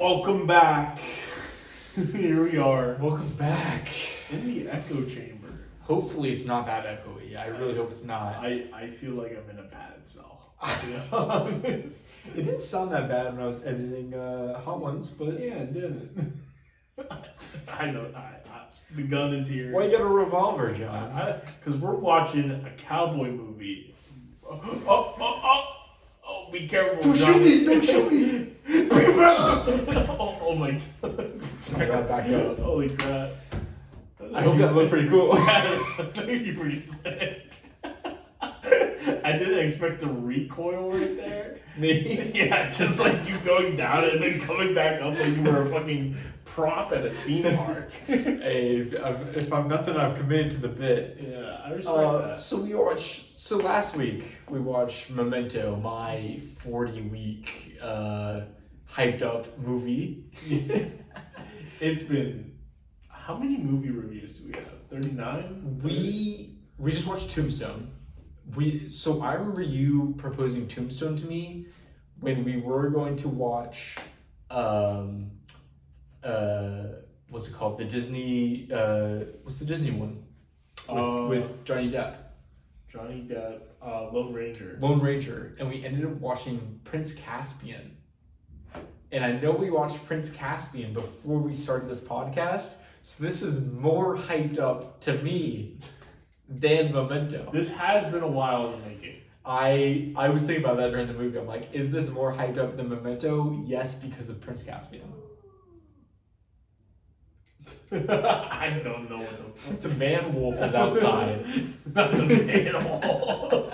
Welcome back. Here we are. Welcome back. In the echo chamber. Hopefully it's not that echoey. I really hope it's not. I feel like I'm in a padded cell. To be honest. It didn't sound that bad when I was editing Hot Ones, but Yeah, it didn't. I know. The gun is here. why you got a revolver, John? Because we're watching a cowboy movie. Oh, be careful. Don't shoot me! Don't shoot me! Oh my god. I gotta back up. Holy crap. I hope that looked pretty cool. That's actually pretty sick. I didn't expect the recoil right there. Me? Yeah, just like you going down and then coming back up like you were a fucking prop at a theme park. Hey, if I'm nothing, I'm committed to the bit. Yeah, I respect that. So last week we watched Memento, my 40-week hyped up movie. It's been, how many movie reviews do we have? 39? We just watched Tombstone. So I remember you proposing Tombstone to me when we were going to watch what's it called? The Disney what's the Disney one? With Johnny Depp. Johnny Depp, Lone Ranger. Lone Ranger. And we ended up watching Prince Caspian. And I know we watched Prince Caspian before we started this podcast, so this is more hyped up to me than Memento. This has been a while in the making. I was thinking about that during the movie. I'm like, is this more hyped up than Memento? Yes, because of Prince Caspian. I don't know what the fuck. The man wolf is outside. Not the animal.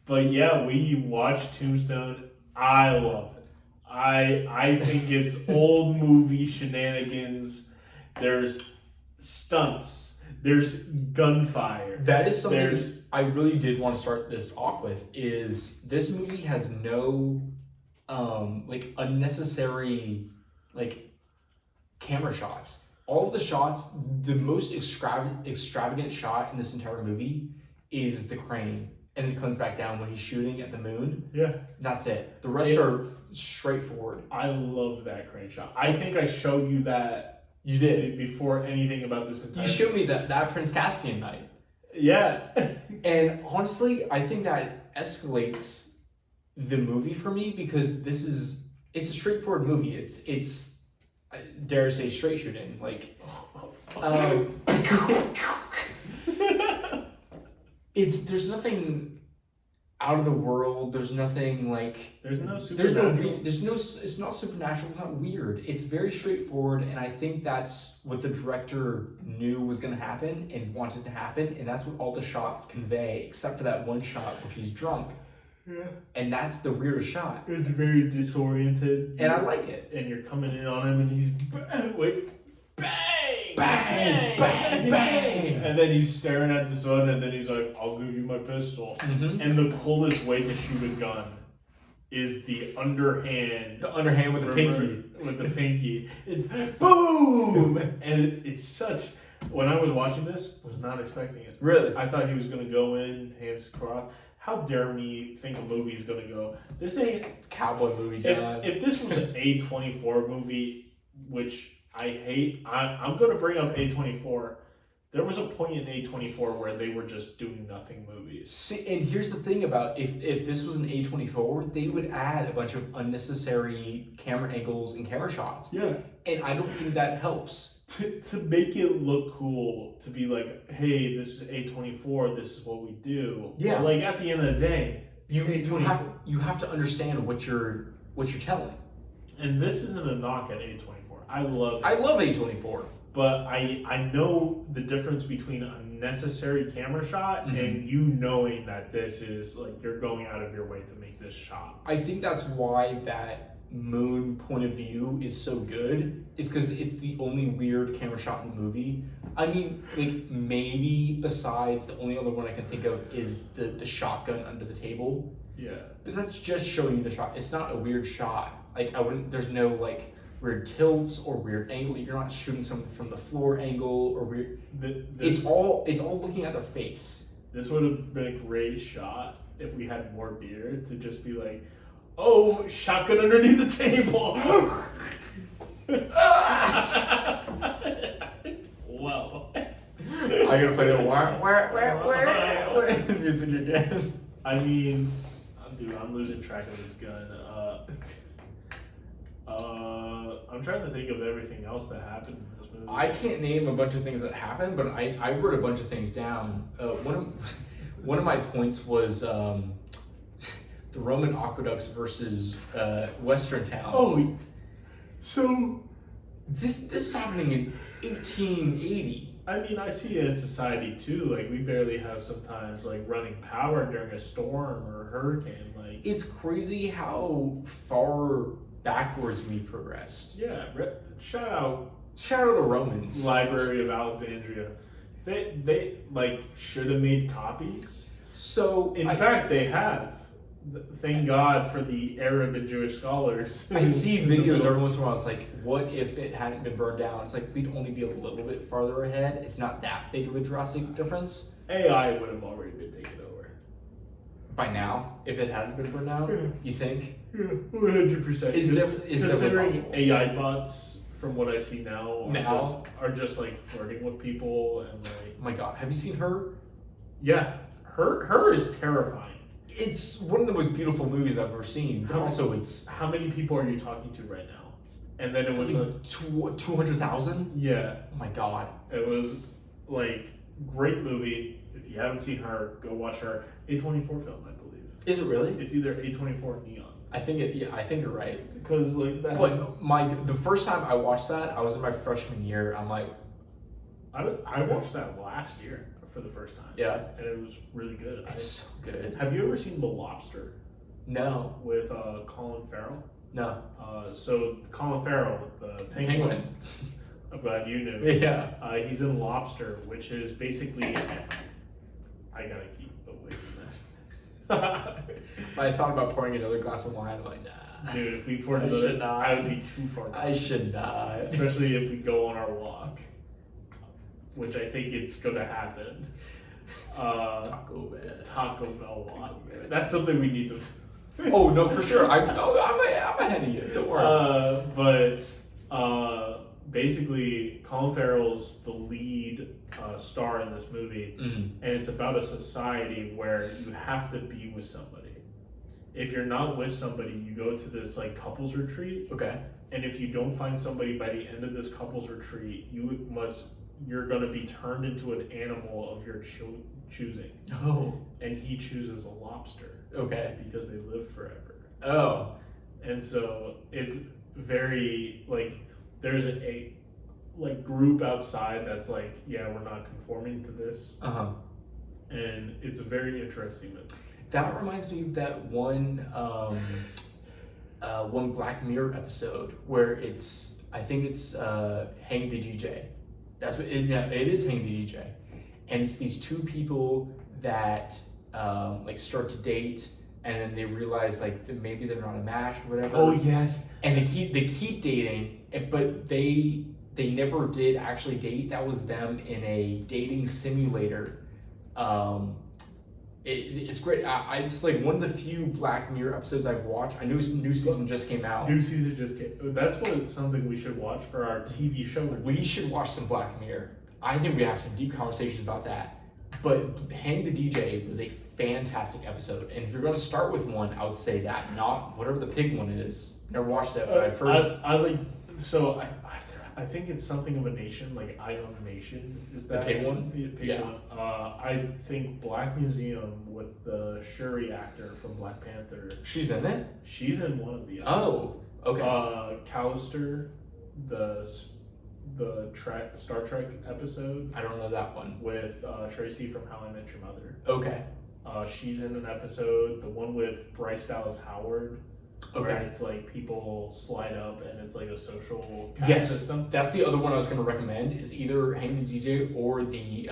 But yeah, we watched Tombstone. I love it. I think it's old movie shenanigans. There's stunts. There's gunfire. That is something I really did want to start this off with. Is this movie has no like unnecessary like camera shots. All of the shots, the most extravagant shot in this entire movie is the crane, and it comes back down when he's shooting at the moon. Yeah. That's it. The rest are straightforward. I love that crane shot. I think I showed you that. You did. Before anything about this entire You showed me that Prince Caspian night. Yeah. And honestly, I think that escalates the movie for me because it's a straightforward movie. It's I dare say straight shooting. Like there's nothing out of the world. There's nothing like there's no supernatural. It's not supernatural. It's not weird. It's very straightforward, and I think that's what the director knew was going to happen and wanted to happen, and that's what all the shots convey, except for that one shot where he's drunk. Yeah. And that's the weirdest shot. It's very disoriented. And I like it. And you're coming in on him, and he's bang, bang, bang, bang. And then he's staring at the sun, and then he's like, "I'll give you my pistol." Mm-hmm. And the coolest way to shoot a gun is the underhand. The underhand with the pinky. With the pinky. Boom! And it's such. When I was watching this, was not expecting it. Really? I thought he was gonna go in, hands crossed. How dare me think a movie's gonna go? This ain't It's a cowboy movie, John. If this was an A24 movie, which I hate, I'm gonna bring up A24. There was a point in A24 where they were just doing nothing movies. See, and here's the thing about if this was an A24, they would add a bunch of unnecessary camera angles and camera shots. Yeah. And I don't think that helps. To make it look cool, to be like, hey, this is A24, this is what we do. Yeah. But like at the end of the day, You have to understand what you're telling. and this isn't a knock at A24. I love it. I love A24. But I know the difference between a necessary camera shot and you knowing that this is like you're going out of your way to make this shot. I think that's why that moon point of view is so good. It's because it's the only weird camera shot in the movie. I mean, like maybe besides the only other one I can think of is the shotgun under the table. Yeah. But that's just showing you the shot. It's not a weird shot. Like there's no like weird tilts or weird angle. You're not shooting something from the floor angle or weird. It's all looking at their face. This would have been a great shot if we had more beer to just be like, Oh, shotgun underneath the table. Well, I gotta play the where music again. I mean, dude, I'm losing track of this gun. I'm trying to think of everything else that happened in this movie. I can't name a bunch of things that happened, but I wrote a bunch of things down. One of my points was the Roman aqueducts versus Western towns. Oh, so this is happening in 1880. I mean, I see it in society too. Like, we barely have sometimes like running power during a storm or a hurricane. Like, It's crazy how far backwards we've progressed. yeah, shout out Shout out the Romans. Library of Alexandria. They like should have made copies. So In fact, they have. Thank God for the Arab and Jewish scholars. I see videos every once in a while. It's like, what if it hadn't been burned down? It's like we'd only be a little bit farther ahead. It's not that big of a drastic difference. AI would have already been taken over. By now, if it hadn't been burned down, Yeah. you think? Yeah, 100%. Is definitely Considering possible. AI bots, from what I see now, Now? are just like flirting with people and like, Oh my God, have you seen her? yeah, her is terrifying. It's one of the most beautiful movies I've ever seen. But also, it's How many people are you talking to right now? And then it was a 200,000. yeah, Oh my God. it was like great movie. If you haven't seen her, go watch her. A24 film, I believe. Is it really? It's either A24 or Neon. I think it. Yeah, I think you're right. Because like that. But the first time I watched that, I was in my freshman year. I'm like, I watched that last year for the first time. yeah, And it was really good. it's so good. Have you ever seen The Lobster No, with Colin Farrell? no. So Colin Farrell, the penguin. I'm glad you knew. Yeah. He's in Lobster, which is basically. I gotta keep away from that. I thought about pouring another glass of wine. I'm like, nah. Dude, if we poured I another, should not. I would be too far. I should not. Especially if we go on our walk, which I think it's gonna happen. Taco Bell walk. That's something we need to. Oh no, for sure. I'm ahead of you. Don't worry. Basically, Colin Farrell's the lead star in this movie, Mhm. and it's about a society where you have to be with somebody. If you're not with somebody, you go to this like couples retreat, Okay. and if you don't find somebody by the end of this couples retreat, you're gonna be turned into an animal of your choosing, Oh. and he chooses a lobster Okay. because they live forever. Oh. And so it's very like there's a like group outside that's like, yeah, we're not conforming to this, Uh-huh. and it's a very interesting. That reminds me of that one one Black Mirror episode where I think it's Hang the DJ. That's what it is, Hang the DJ. And it's these two people that like start to date, and then they realize like that maybe they're not a match or whatever. Oh yes, And they keep dating, but they never did actually date. That was them in a dating simulator. It's great. It's like one of the few Black Mirror episodes I've watched. I know new season just came out. new season just came. That's something we should watch for our TV show. We should watch some Black Mirror. I think we have some deep conversations about that. But Hang the DJ was a fantastic episode. And if you're going to start with one, I would say that, not whatever the pig one is. Never watched that, but I've heard. I like. So I think it's something of a nation, like Eyes on the Nation. Is that The pig one? The pig Yeah. one. I think Black Museum with the Shuri actor from Black Panther. She's in it? She's in one of the Oh, episodes. okay. Callister, the Star Trek episode I don't know that one. with Tracy from How I Met Your Mother. Okay. She's in an episode, the one with Bryce Dallas Howard, where Okay. it's like people slide up and it's like a social caste Yes, system. that's the other one I was going to recommend. Is either Hang the DJ or the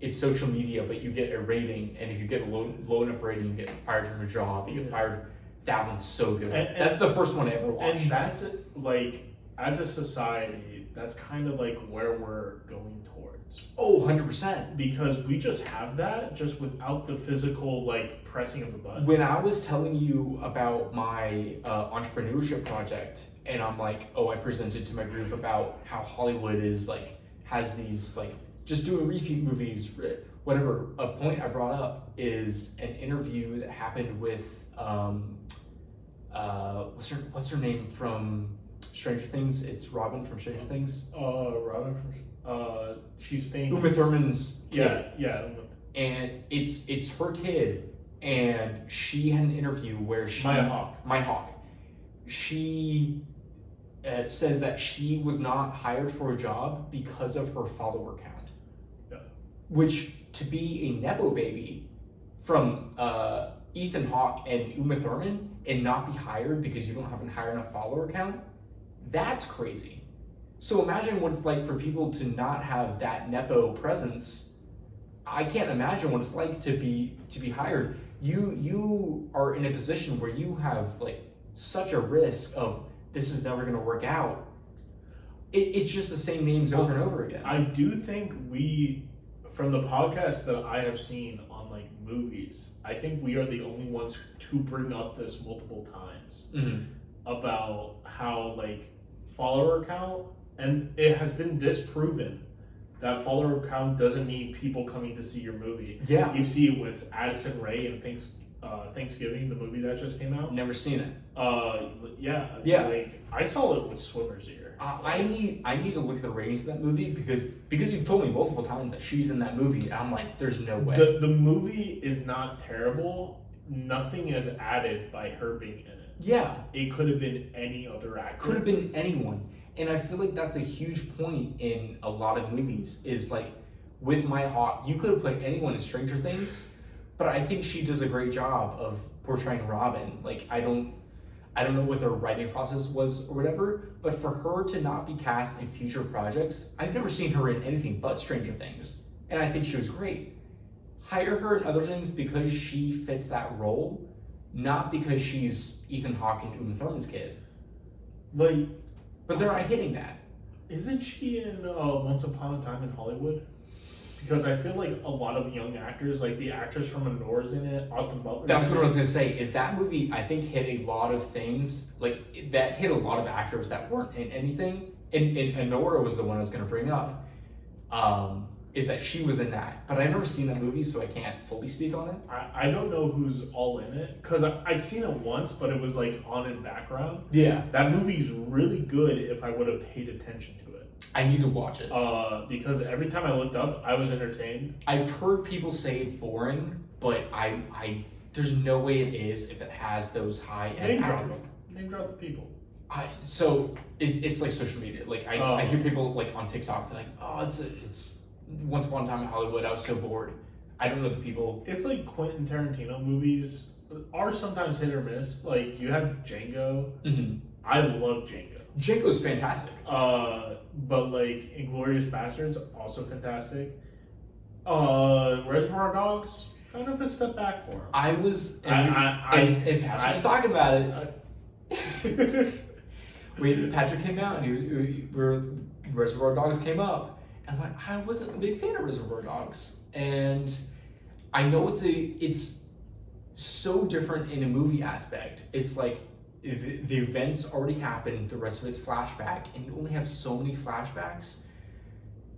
it's social media, but you get a rating, and if you get a low enough rating, you get fired from your job. You get fired. That one's so good. And that's the first one I ever watched. And that's like, as a society, that's kind of like where we're going towards. Oh, 100%. Because we just have that just without the physical like pressing of the button. When I was telling you about my entrepreneurship project, and I'm like, oh, I presented to my group about how Hollywood is like has these like just doing repeat movies, whatever. A point I brought up is an interview that happened with what's her name from Stranger Things? It's Robin from Stranger Things. Robin from she's famous. Uma Thurman's kid. Yeah. And it's her kid, and she had an interview where Maya Hawke. She says that she was not hired for a job because of her follower count. Yeah. Which, to be a nepo baby from Ethan Hawke and Uma Thurman and not be hired because you don't have a high enough follower count, that's crazy. So imagine what it's like for people to not have that nepo presence. I can't imagine what it's like to be hired. You are in a position where you have like such a risk of this is never going to work out. It's just the same names over and over again. I do think from the podcast that I have seen on like movies, I think we are the only ones to bring up this multiple times about how like follower count, and it has been disproven that follower count doesn't mean people coming to see your movie. Yeah. You see it with Addison Rae and Thanksgiving, the movie that just came out. Never seen it. Yeah. Like I saw it with Swimmer's Ear. I need to look at the ratings of that movie because you've told me multiple times that she's in that movie. And I'm like, there's no way. The movie is not terrible. Nothing is added by her being in it. Yeah. It could have been any other actor. Could have been anyone. And I feel like that's a huge point in a lot of movies is like with Maya Hawke, you could have played anyone in Stranger Things, but I think she does a great job of portraying Robin. Like I don't know what their writing process was or whatever, but for her to not be cast in future projects, I've never seen her in anything but Stranger Things, and I think she was great. Hire her in other things because she fits that role, not because she's Ethan Hawke and Uma Thurman's kid. Like, but they're not hitting that. Isn't she in Once Upon a Time in Hollywood? Because I feel like a lot of young actors, like the actress from Anora's in it, Austin Butler. That's what I was gonna say. Is that movie? I think hit a lot of things. Like that hit a lot of actors that weren't in anything. And Anora was the one I was gonna bring up. Is that she was in that? But I've never seen that movie, so I can't fully speak on it. I don't know who's all in it because I've seen it once, but it was like on in background. Yeah. That movie's really good if I would have paid attention to it. I need to watch it. Because every time I looked up, I was entertained. I've heard people say it's boring, but I there's no way it is if it has those high end actors. Name drop the people. So it's like social media. Like I hear people like on TikTok they're like, oh, it's Once Upon a Time in Hollywood. I was so bored. I don't know the people. It's like Quentin Tarantino movies are sometimes hit or miss. Like you have Django. Mm-hmm. I love Django. Django's fantastic. But like Inglourious Bastards also fantastic. Reservoir Dogs kind of a step back for him. I was and Patrick was talking about it. Patrick came out and Reservoir Dogs came up. And I'm like, I wasn't a big fan of Reservoir Dogs. And I know it's so different in a movie aspect. It's like the events already happened, the rest of it's flashback, and you only have so many flashbacks.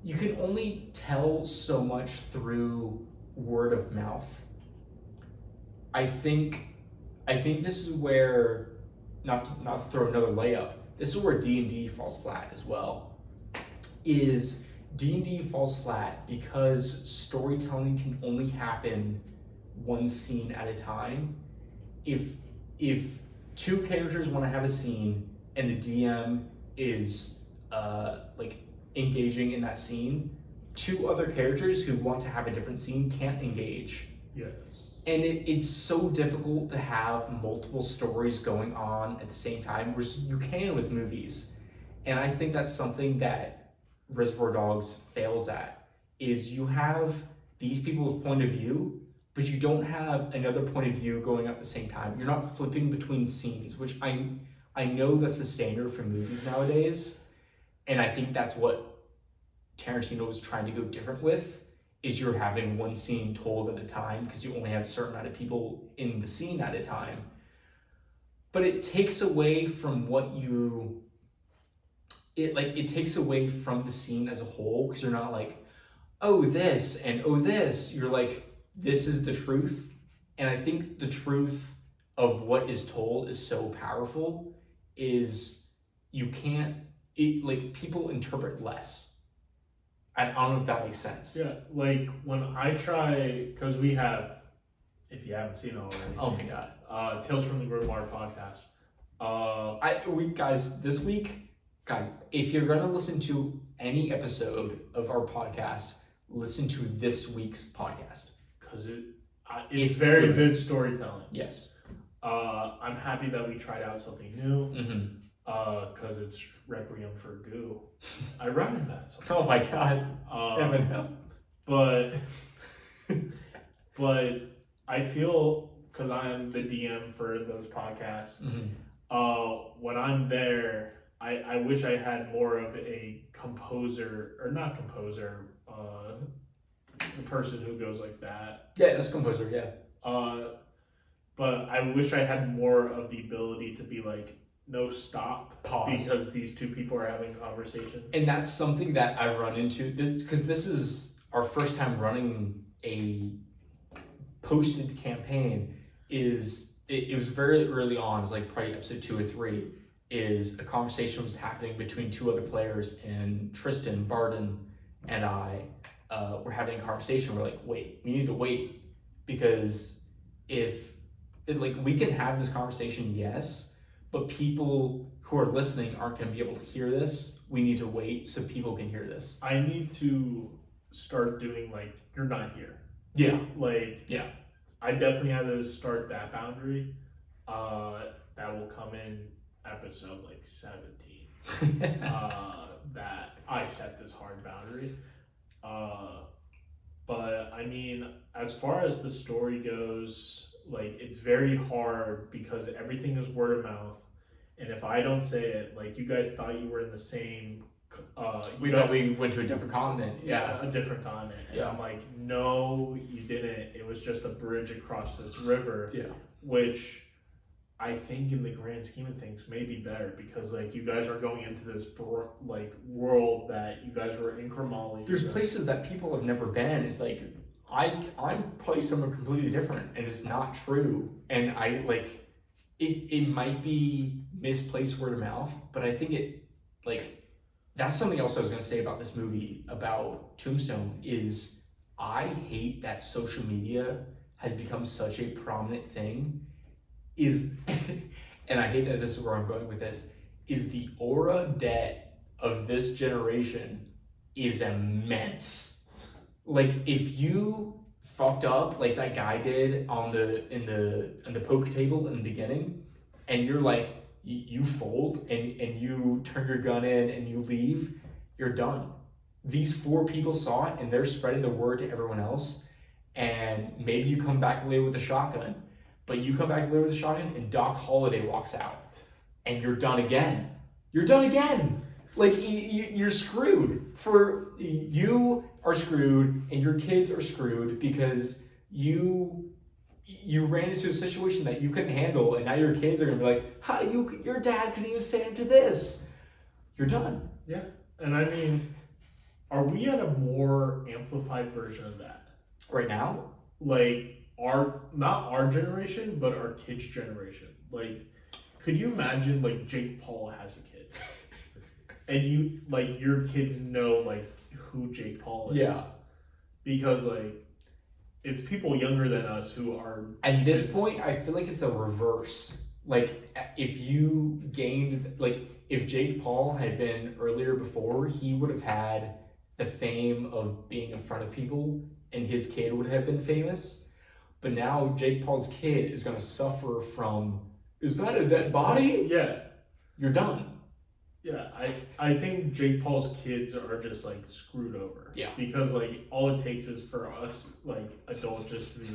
You can only tell so much through word of mouth. I think this is where, not to throw another layup, this is where D&D falls flat as well. D&D falls flat because storytelling can only happen one scene at a time. If two characters want to have a scene and the DM is like engaging in that scene, two other characters who want to have a different scene can't engage. Yes. And it's so difficult to have multiple stories going on at the same time, whereas you can with movies. And I think that's something that Reservoir Dogs fails at, is you have these people's point of view, but you don't have another point of view going at the same time. You're not flipping between scenes, which I know that's the standard for movies nowadays, and I think that's what Tarantino was trying to go different with is you're having one scene told at a time because you only have a certain amount of people in the scene at a time. But it takes away from it takes away from the scene as a whole because you're not like, oh, this and oh, this. You're like, this is the truth. And I think the truth of what is told is so powerful is you can't, people interpret less. I don't know if that makes sense. Yeah, like when I try, because we have, if you haven't seen it already. Oh my god. Tales from the Grimoire podcast. This week, if you're gonna listen to any episode of our podcast, listen to this week's podcast because it's very good storytelling. Yes. I'm happy that we tried out something new. Mm-hmm. Because it's Requiem for Goo. I rhymed that. Oh my god. But I feel, because I'm the DM for those podcasts, when I'm there, I wish I had more of a composer, or not composer, the person who goes like that. Yeah, that's composer, yeah. But I wish I had more of the ability to be like, no, stop, pause, because these two people are having a conversation. And that's something that I've run into, because this is our first time running a posted campaign. It was very early on, it's like probably episode 2 or 3, is a conversation was happening between 2 other players, and Tristan, Barden, and I were having a conversation. We're like, wait, we need to wait, because we can have this conversation, yes, but people who are listening aren't going to be able to hear this. We need to wait so people can hear this. I need to start doing you're not here. Yeah. Yeah. I definitely have to start that boundary. That will come in episode 17. That I set this hard boundary. But I mean, as far as the story goes, it's very hard because everything is word of mouth, and if I don't say it, you guys thought you were in the same. We thought we went to a different continent. Yeah, a different continent. And I'm like, no, you didn't. It was just a bridge across this river. Yeah. Which I think, in the grand scheme of things, may be better because you guys are going into this world that you guys were in Kramali. There's places that people have never been. It's I'm probably somewhere completely different, and it's not true. And it might be misplaced word of mouth, but I think that's something else I was gonna say about this movie, about Tombstone, is I hate that social media has become such a prominent thing. And I hate that this is where I'm going with this, is the aura debt of this generation is immense. If you fucked up like that guy did in the poker table in the beginning, and you're you fold and you turn your gun in and you leave, you're done. These 4 people saw it and they're spreading the word to everyone else, and maybe you come back later with a shotgun, but you come back later with a shotgun and Doc Holliday walks out and you're done again. You're done again. You're screwed. You are screwed and your kids are screwed because you ran into a situation that you couldn't handle, and now your kids are gonna be like, "How your dad couldn't even stand to this." You're done. Yeah, and I mean, are we at a more amplified version of that right now? Not our generation, but our kids' generation. Could you imagine Jake Paul has a kid, and your kids know who Jake Paul is? Yeah, because it's people younger than us who are. At this point, I feel like it's a reverse. If you gained, if Jake Paul had been earlier before, he would have had the fame of being in front of people, and his kid would have been famous. But now Jake Paul's kid is going to suffer from, is that a dead body? Yeah. You're done. Yeah, I think Jake Paul's kids are just screwed over. Yeah. Because all it takes is for us adults just to be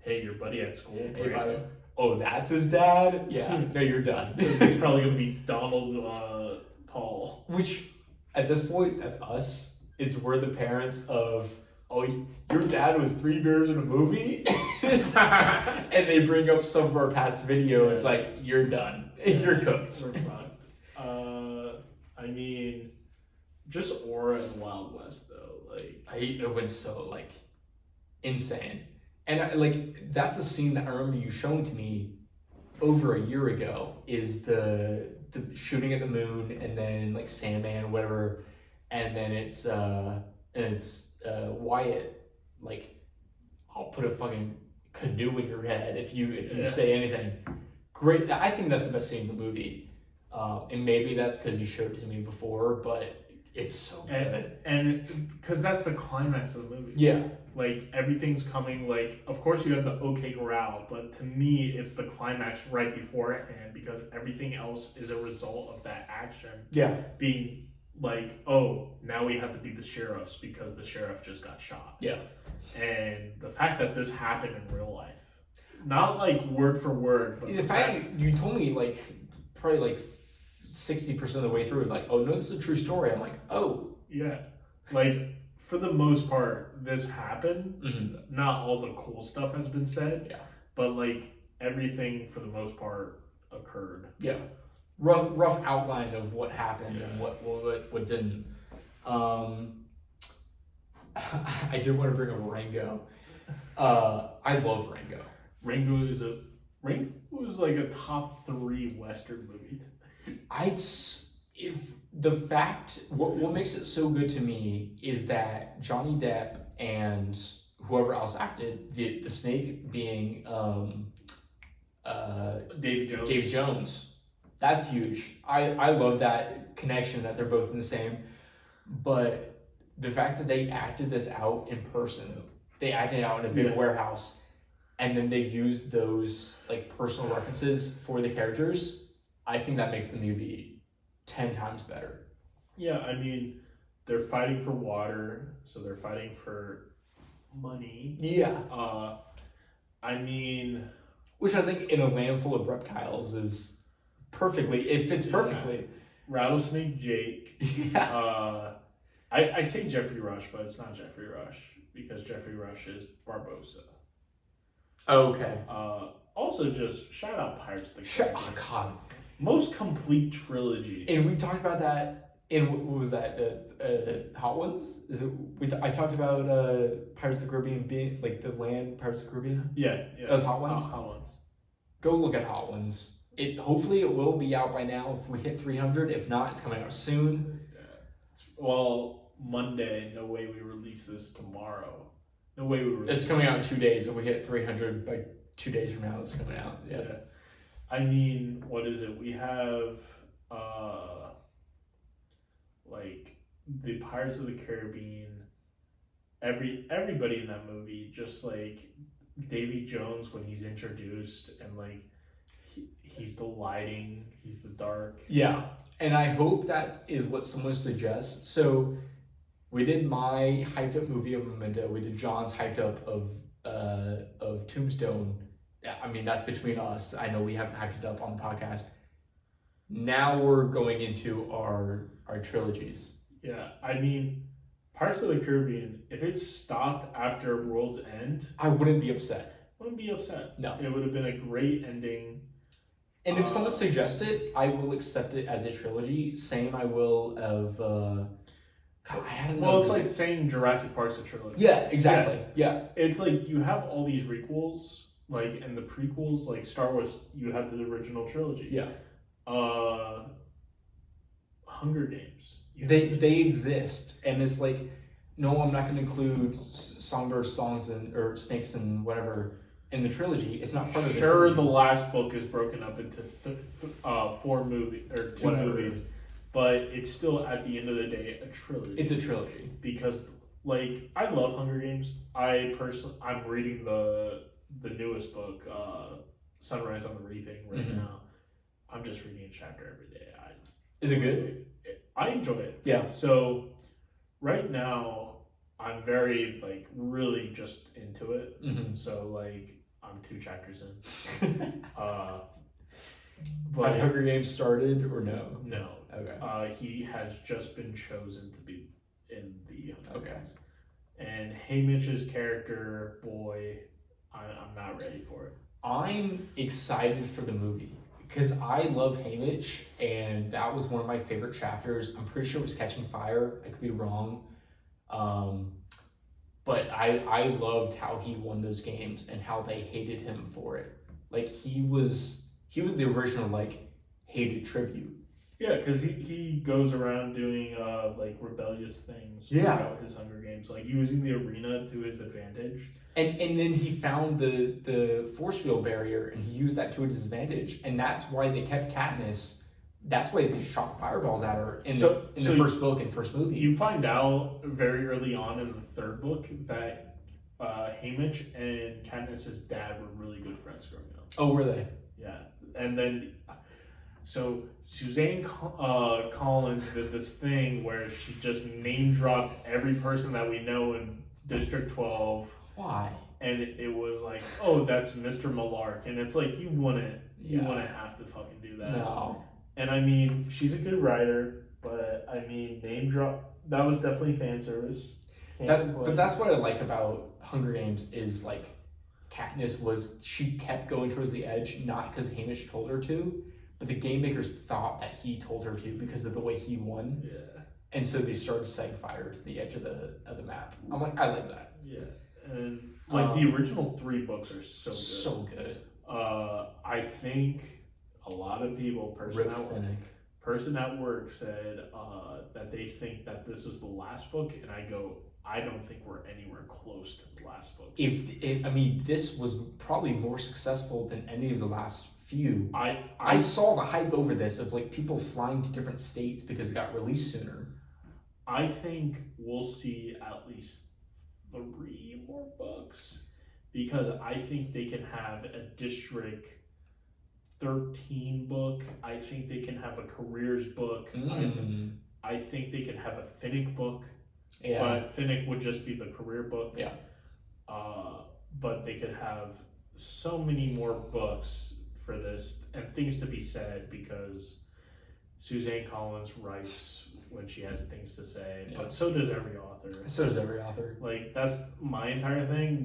hey, your buddy at school. Hey, oh, that's his dad? Yeah. No, you're done. It's probably gonna be Donald Paul. Which at this point, that's us. is we're the parents of, oh, your dad was 3 beers in a movie? And they bring up some of our past videos, Yeah. like, you're done. You're cooked. We're fucked. I mean, just Aura and Wild West though, like It went so, like, insane. And that's a scene that I remember you showing to me over a year ago, is the shooting at the moon, and then like Sandman or whatever, and then it's Wyatt, like, I'll put a fucking canoe in your head if you say anything. Great. I think that's the best scene in the movie, and maybe that's because you showed it to me before, but it's so good. And because that's the climax of the movie. Yeah. Like everything's coming. Like of course you have the OK Corral, but to me it's the climax right beforehand because everything else is a result of that action. Yeah. Being like, oh, now we have to beat the sheriffs because the sheriff just got shot. Yeah. And the fact that this happened in real life, not like word for word, but the fact you told me like probably like 60% of the way through, like, oh no, this is a true story. I'm like, oh yeah, like for the most part, this happened. Mm-hmm. Not all the cool stuff has been said. Yeah. But like everything for the most part occurred. Yeah. Rough outline of what happened and what didn't. I did want to bring up Rango. I love Rango. Rango is like a top 3 Western movie. What makes it so good to me is that Johnny Depp and whoever else acted, the snake being Davy Jones. That's huge. I love that connection that they're both in the same. But the fact that they acted this out in person, they acted it out in a big warehouse, and then they used those like personal references for the characters, I think that makes the movie 10 times better. Yeah, I mean, they're fighting for water, so they're fighting for money. Yeah. I mean, which I think in a land full of reptiles is it fits perfectly. Rattlesnake Jake. Yeah. I say Jeffrey Rush, but it's not Jeffrey Rush because Jeffrey Rush is Barbossa. Okay. Also, just shout out Pirates of the Caribbean. Oh God. Most complete trilogy. And we talked about that in what was that? Hot Ones? I talked about Pirates of the Caribbean being like the land Pirates of the Caribbean. Yeah. That was Hot Ones. Hot Ones. Go look at Hot Ones. Hopefully it will be out by now if we hit 300. If not, it's coming out soon. Well, Monday. No way we release this tomorrow. No way we release. It's coming out in 2 days. If we hit 300 by 2 days from now, it's coming out. Yeah. I mean, what is it? We have like the Pirates of the Caribbean. Everybody in that movie, just like Davy Jones when he's introduced, and like he's the lighting, he's the dark. Yeah, and I hope that is what someone suggests. So we did my hyped up movie of Memento. We did John's hyped up of Tombstone. I mean, that's between us. I know we haven't hyped it up on the podcast. Now we're going into our trilogies. Yeah, I mean, Pirates of the Caribbean, if it stopped after World's End, I wouldn't be upset. No. It would have been a great ending. And if someone suggests it, I will accept it as a trilogy. Same I will of... God, I had well, it's like saying Jurassic Park's a trilogy. Yeah, exactly. Yeah. It's like you have all these requels, like, and the prequels, like Star Wars, you have the original trilogy. Yeah. Hunger Games. They exist, and it's like, no, I'm not going to include songbird songs or snakes and whatever in the trilogy. It's not part of the trilogy. The last book is broken up into 4 movies or 2 movies, but it's still at the end of the day a trilogy. It's a trilogy because, like, I love Hunger Games. I'm reading the newest book, Sunrise on the Reaping, right now. I'm just reading a chapter every day. Is it good? I enjoy it. Yeah. So right now I'm very like really just into it. So like I'm 2 chapters in. But have Hunger Games started or no? No. Okay. He has just been chosen to be in the Hunger Okay. Games. And Haymitch's character, boy, I'm not ready for it. I'm excited for the movie because I love Haymitch, and that was one of my favorite chapters. I'm pretty sure it was Catching Fire. I could be wrong. But I loved how he won those games and how they hated him for it. Like he was the original like hated tribute. Yeah, because he goes around doing like rebellious things throughout his Hunger Games, like using the arena to his advantage. And then he found the force field barrier and he used that to his advantage, and that's why they kept Katniss. That's why they shot fireballs at her in the first book and first movie. You find out very early on in the third book that Haymitch and Katniss's dad were really good friends growing up. Oh, were they? Yeah, and then so Suzanne Collins did this thing where she just name dropped every person that we know in District 12. Why? And it was like, oh, that's Mr. Malark, and it's like you wouldn't have to fucking do that. No. And I mean, she's a good writer, but I mean, name drop, that was definitely fan service. But that's what I like about Hunger Games is like Katniss she kept going towards the edge, not because Haymitch told her to, but the game makers thought that he told her to because of the way he won. Yeah. And so they started setting fire to the edge of the map. I'm like, I like that. Yeah. And like the original 3 books are so good. So good. I think a lot of people, person at work said that they think that this was the last book, and I go, I don't think we're anywhere close to the last book. I mean, this was probably more successful than any of the last few. I saw the hype over this of like people flying to different states because it got released sooner. I think we'll see at least 3 more books, because I think they can have a District 13 book. I think they can have a careers book. I think they can have a Finnick book. Yeah. But Finnick would just be the career book. Yeah. But they could have so many more books for this, and things to be said, because Suzanne Collins writes when she has things to say, but so does every author. Like, that's my entire thing.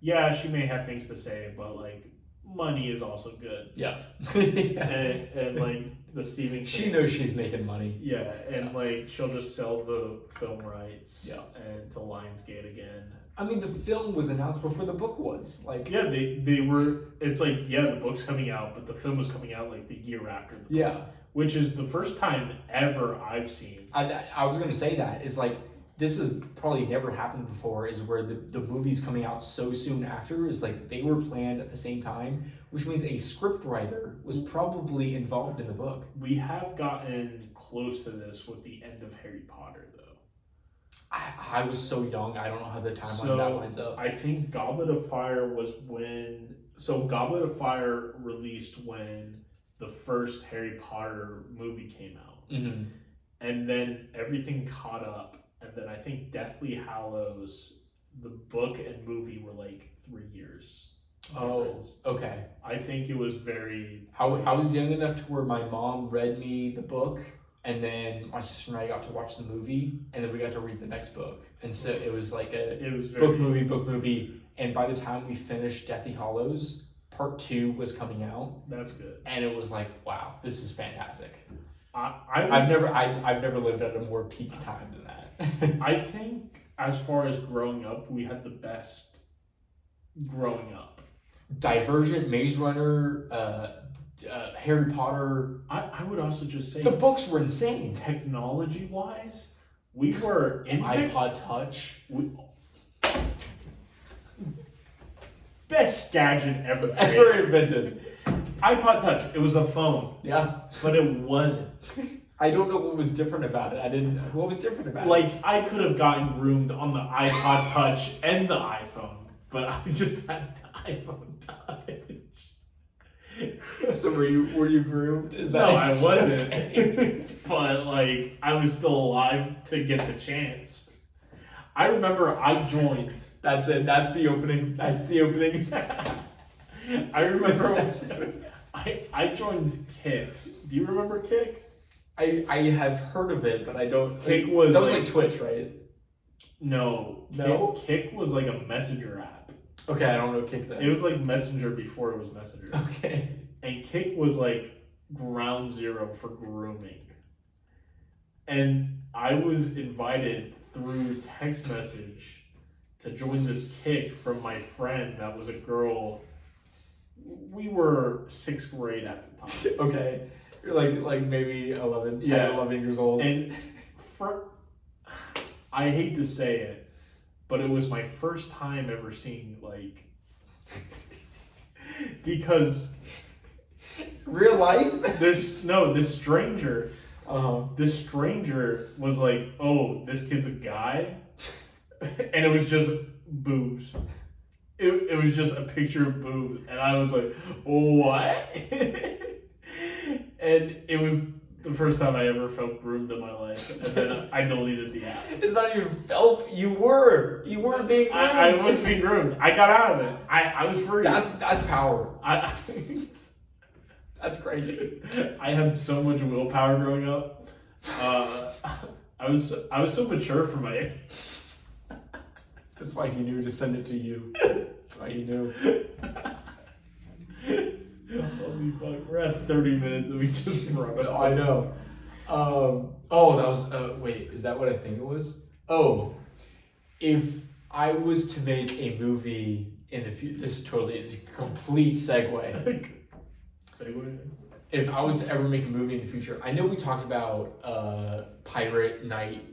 Yeah, she may have things to say, but like, money is also good. Yeah. and like the Stephen King, she knows she's making money. Yeah, and like she'll just sell the film rights. Yeah. And to Lionsgate again. I mean, the film was announced before the book was. Like, yeah, they were. It's like, yeah, the book's coming out, but the film was coming out like the year after the book. Yeah. Which is the first time ever I've seen. I was going to say that. Is like, this has probably never happened before, is where the movie's coming out so soon after. Is like, they were planned at the same time, which means a script writer was probably involved in the book. We have gotten close to this with the end of Harry Potter, though. I was so young, I don't know how the timeline that lines up. I think Goblet of Fire was when... So Goblet of Fire released when the first Harry Potter movie came out. Mm-hmm. And then everything caught up. And then I think Deathly Hallows, the book and movie were like 3 years. Difference. Oh, okay. I think it was very... I was young enough to where my mom read me the book, and then my sister and I got to watch the movie, and then we got to read the next book. And so it was like book movie, and by the time we finished Deathly Hallows, part 2 was coming out. That's good. And it was like, wow, this is fantastic. I've never lived at a more peak time than that. I think as far as growing up, we had the best growing up. Divergent, Maze Runner, Harry Potter. I would also just say the books were insane. Technology wise, we were in iPod Touch. Best gadget ever invented. iPod Touch. It was a phone. Yeah, but it wasn't. I don't know what was different about it. What was different about it? Like, I could have gotten groomed on the iPod Touch and the iPhone, but I just had the iPhone Touch. So were you groomed? No, I wasn't. Okay. But like, I was still alive to get the chance. I remember I joined. That's it. That's the opening. I remember I joined Kick. Do you remember Kick? I have heard of it, but I don't. Kick was that was like Twitch, right? No. No? Kick was like a messenger app. Okay, I don't know Kick then. It was like Messenger before it was Messenger. Okay. And Kick was like ground zero for grooming. And I was invited through text message to join this Kick from my friend that was a girl. We were 6th grade at the time. Okay. You're like maybe 11, 10, Yeah. 11 years old. And I hate to say it, but it was my first time ever seeing like because real life? This stranger was like, oh, this kid's a guy, and it was just boobs. It was just a picture of boobs, and I was like, what? And it was the first time I ever felt groomed in my life, and then I deleted the app. It's not even felt. You were being groomed. I was being groomed. I got out of it. I was free. That's power. That's crazy. I had so much willpower growing up. I was so mature for my age. That's why he knew to send it to you. That's why he knew. Holy fuck, we're at 30 minutes and we just brought it up. I know. That was, wait, is that what I think it was? Oh, if I was to make a movie in the future, this is totally a complete segue. Segue? If I was to ever make a movie in the future, I know we talked about pirate night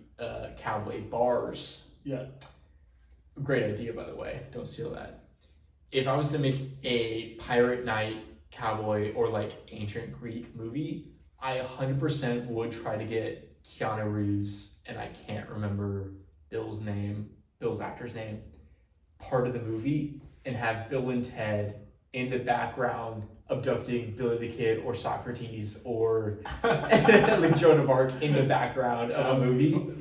cowboy bars. Yeah. Great idea, by the way. Don't steal that. If I was to make a pirate night cowboy or like ancient Greek movie, I 100% would try to get Keanu Reeves, and I can't remember Bill's actor's name, part of the movie, and have Bill and Ted in the background abducting Billy the Kid or Socrates or like Joan of Arc in the background of a movie.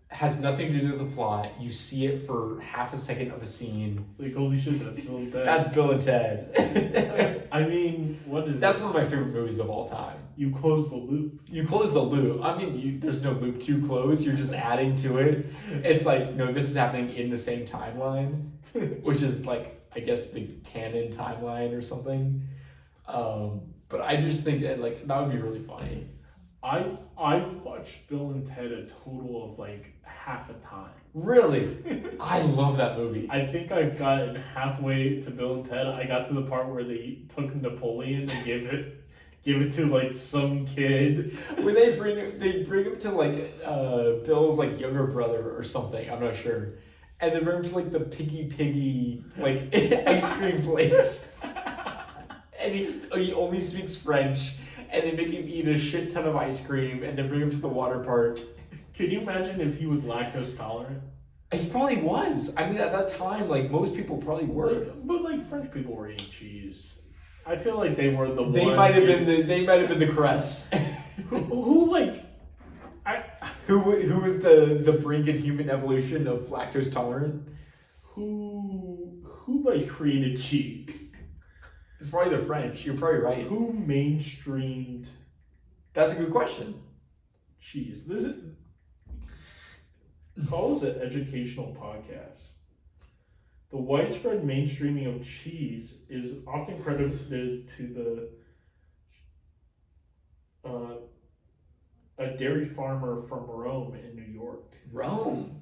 Has nothing to do with the plot. You see it for half a second of a scene. It's like, holy shit, that's Bill and Ted. That's Bill and Ted. I mean, what is That's it? one of my favorite movies of all time. You close the loop. You close the loop. I mean, there's no loop to close. You're just adding to it. It's like, no, this is happening in the same timeline, which is like, I guess the canon timeline or something. But I just think that like that would be really funny. I've watched Bill and Ted a total of like half a time. Really? I love that movie. I think I've gotten halfway to Bill and Ted. I got to the part where they took Napoleon and gave it to like some kid. When they bring him to like Bill's like younger brother or something, I'm not sure. And they bring him to like the piggy like ice cream place. And he only speaks French, and they make him eat a shit ton of ice cream, and then bring him to the water park. Could you imagine if he was lactose tolerant? He probably was. I mean, at that time, like most people probably were. But like French people were eating cheese. I feel like they were the ones. They might have been the crest. who like, who was the brink in human evolution of lactose tolerant? Who like created cheese? It's probably the French. You're probably right. Who mainstreamed? That's a good question. Cheese. This is call this an educational podcast. The widespread mainstreaming of cheese is often credited to a dairy farmer from Rome in New York. Rome.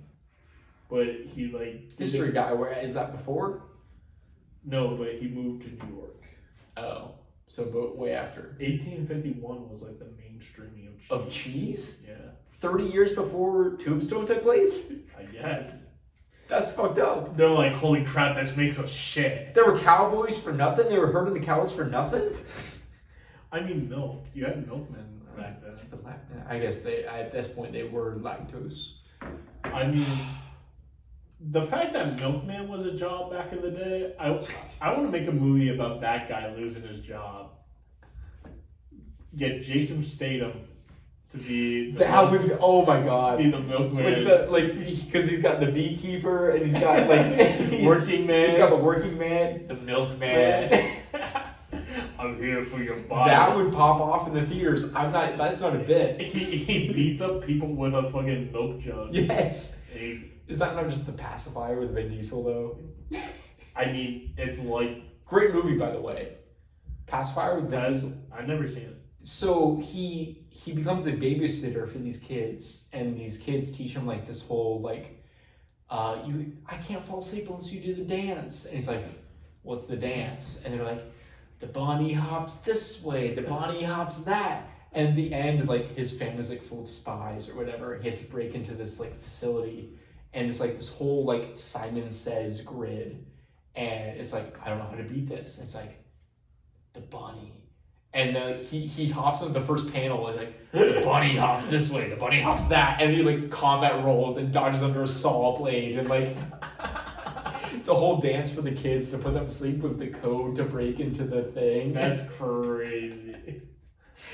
But he like History guy. Where is that before? No, but he moved to New York. Oh, so but way after. 1851 was like the mainstreaming of cheese. Of cheese? Yeah. 30 years before Tombstone took place? I guess. That's fucked up. They're like, holy crap, this makes us shit. There were cowboys for nothing? They were herding the cows for nothing? I mean, milk. You had milkmen back then. I guess at this point they were lactose. I mean, the fact that milkman was a job back in the day, I want to make a movie about that guy losing his job. Get Jason Statham to be oh my god, be the milkman. Because he's got the beekeeper and he's got like working man. He's got the working man, the milkman. A I'm here for your body. That would pop off in the theaters. That's not a bit. He beats up people with a fucking milk jug. Yes. Is that not just the pacifier with Vin Diesel though? I mean, it's like great movie by the way. Pacifier with Vin Diesel. I've never seen it. So he becomes a babysitter for these kids, and these kids teach him like this whole like, I can't fall asleep unless you do the dance. And he's like, what's the dance? And they're like, the bunny hops this way, the bunny hops that. And in the end, like his family's like full of spies or whatever. He has to break into this like facility, and it's like this whole like Simon Says grid, and it's like I don't know how to beat this. And it's like the bunny, and he hops into the first panel. It's like the bunny hops this way, the bunny hops that, and he like combat rolls and dodges under a saw blade, and like the whole dance for the kids to put them to sleep was the code to break into the thing. That's crazy.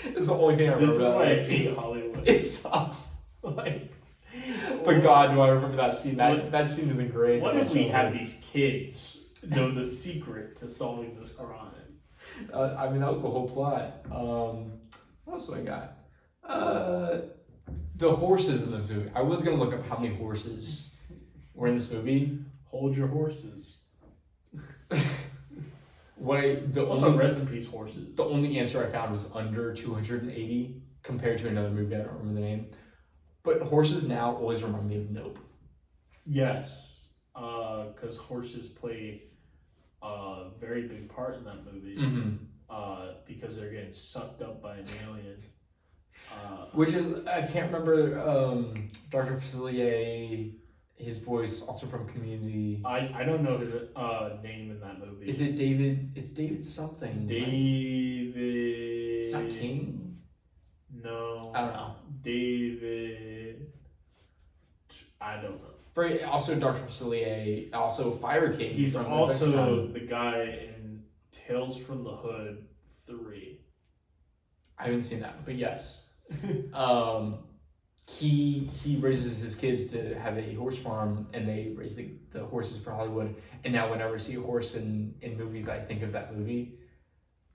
It's the only thing I remember. This is why I hate Hollywood. It sucks. Like, but God, do I remember that scene? That scene isn't great. What if we have these kids know the secret to solving this crime? I mean, that was the whole plot. What else do I got? The horses in the movie. I was gonna look up how many horses were in this movie. Hold your horses. Also, rest in peace, horses. The only answer I found was under 280 compared to another movie. I don't remember the name. But horses now always remind me of Nope. Yes, because horses play a very big part in that movie. Because they're getting sucked up by an alien. Which is, I can't remember Dr. Facilier, his voice, also from Community. I don't know his name in that movie. Is it David? It's David something. David. It's not King? No. I don't know. David. I don't know. Also Dr. Facilier, also Fire King. He's also the guy in Tales from the Hood 3. I haven't seen that, but yes. He raises his kids to have a horse farm, and they raise the horses for Hollywood. And now whenever I see a horse in movies, I think of that movie.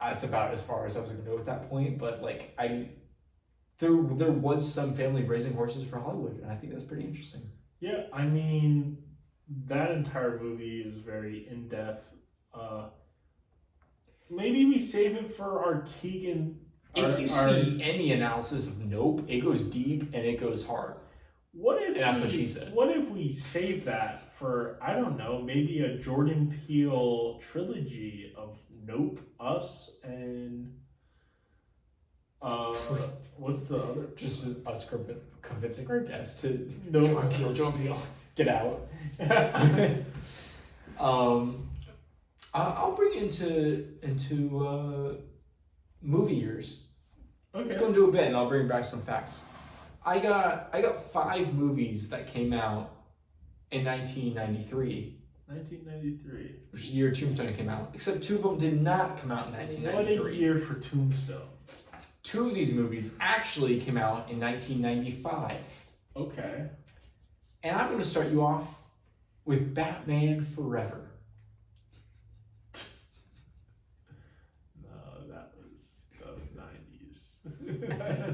That's about as far as I was going to go at that point. But like there was some family raising horses for Hollywood, and I think that's pretty interesting. Yeah, I mean, that entire movie is very in depth. Maybe we save it for our Keegan. If you see any analysis of Nope, it goes deep and it goes hard. That's what she said. What if we save that for, I don't know, maybe a Jordan Peele trilogy of Nope, Us, and what's the other? Just us convincing our guests to Nope. Jordan Peele, get out. I'll bring you into movie years. Okay. Let's go into a bit, and I'll bring back some facts. I got 5 movies that came out in 1993. 1993. Which is the year Tombstone came out. Except 2 of them did not come out in 1993. What a year for Tombstone. 2 of these movies actually came out in 1995. Okay. And I'm going to start you off with Batman Forever.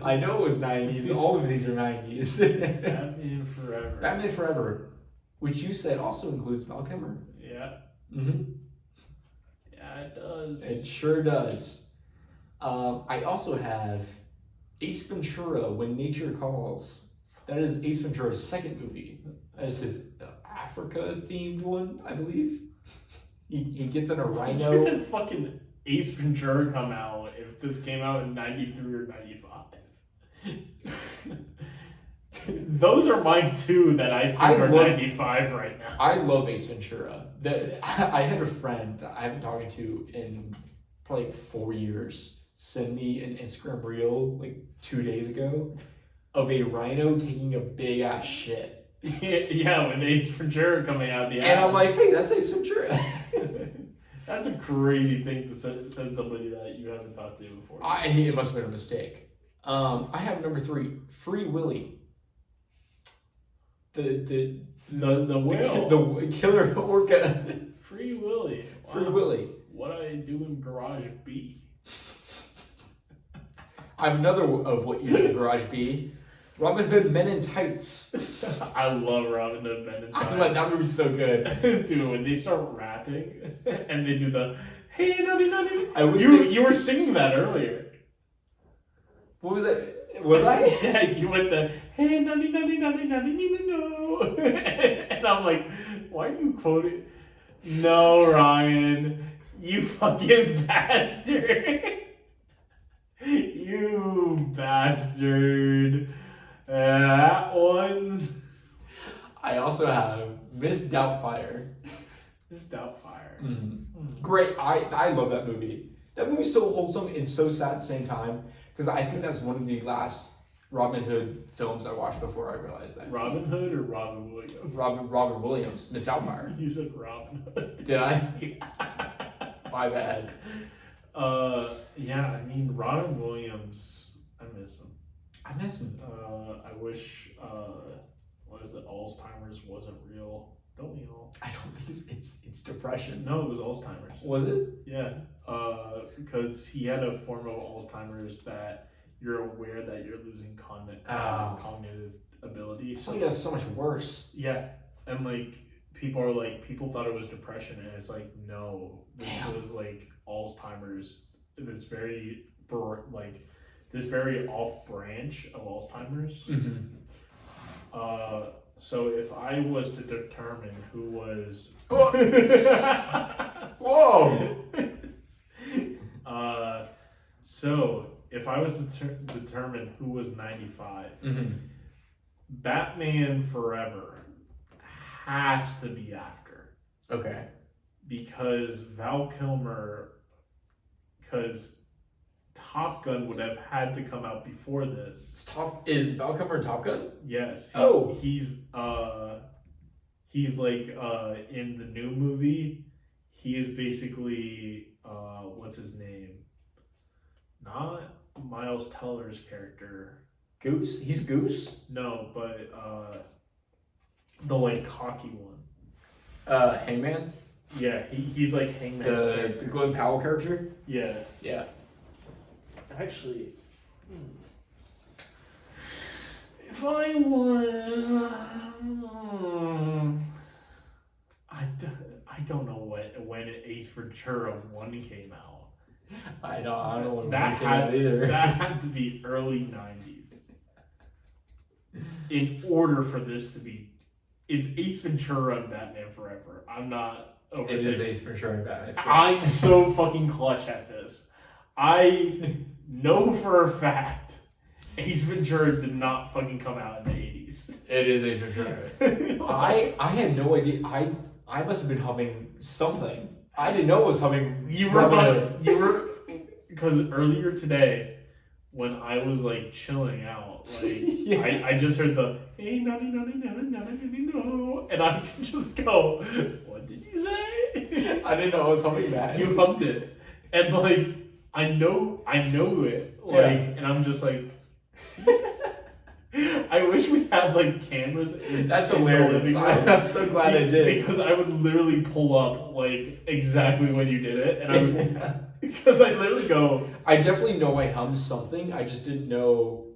I know it was 90s. All of these are 90s. Batman Forever. Batman Forever, which you said also includes Val Kilmer. Yeah. Yeah, it does. It sure does. I also have Ace Ventura: When Nature Calls. That is Ace Ventura's second movie. That is his Africa-themed one, I believe. He gets in a rhino. Where did fucking Ace Ventura come out if this came out in 93 or 95? Those are my 2 that I think are 95 right now. I love Ace Ventura. I had a friend that I haven't talked to in probably like 4 years send me an Instagram reel like 2 days ago of a rhino taking a big ass shit. Yeah, with Ace Ventura coming out the And I'm like, hey, that's Ace Ventura. That's a crazy thing to send somebody that you haven't talked to before. It must have been a mistake. I have number 3, Free Willy. The whale. The killer orca. Free Willy. Wow. Free Willy. What I do in Garage B. I have another of what used to garage be. Robin Hood Men in Tights. I love Robin Hood Men in Tights. I'm like, that movie's so good. Dude, when they start rapping and they do the hey nutty nutty, you were singing that earlier. What was it? Was I? Yeah, you went the hey nutty nutty nutty nutty no, and I'm like, why do you quote it? No, Ryan, you fucking bastard. You bastard. That one's. I also have Miss Doubtfire. Miss Doubtfire. Great. I love that movie. That movie's so wholesome and so sad at the same time because I think that's one of the last Robin Hood films I watched before I realized that. Robin Hood or Robin Williams? Robin Williams. Miss Doubtfire. You said Robin Hood. Did I? My bad. Yeah, I mean, Robin Williams, I miss him. I miss him. I wish, what is it, Alzheimer's wasn't real. Don't we all? I don't think it's depression. No, it was Alzheimer's. Was it? Yeah, because he had a form of Alzheimer's that you're aware that you're losing cognitive ability. So that's so much worse. Yeah, and like people thought it was depression, and it's like no, this was like Alzheimer's. This very off branch of Alzheimer's. So if I was to determine who was whoa. So if I was to determine who was 95, Batman Forever has to be after. Okay. Because Val Kilmer, because Top Gun would have had to come out before this. Is Val Kilmer in Top Gun? Yes. He's like in the new movie, he is basically what's his name? Not Miles Teller's character. Goose? He's Goose? No, but the like cocky one. Hangman? Yeah, he's like Hangman's character. The Glenn Powell character? Yeah. Yeah. Actually, if I was, I don't know when Ace Ventura 1 came out. I don't know when that came out either. That had to be early 90s. In order for this to be, it's Ace Ventura and Batman Forever. I'm not overthinking. It is Ace Ventura and Batman Forever. I'm so fucking clutch at this. I know for a fact Ace Ventura did not fucking come out in the 80s. It is Ace Ventura. I had no idea. I must have been humming something. I didn't know it was humming. You were because earlier today when I was like chilling out, like I just heard the hey nutty nutty nutty nutty no, and I can just go, what did you say? I didn't know I was humming that. You hummed it, and like I know it, like, and I'm just like. I wish we had like cameras in That's in hilarious. the living room. I'm so glad I did. Because I would literally pull up like exactly when you did it, and I would because I literally go. I definitely know I hummed something. I just didn't know.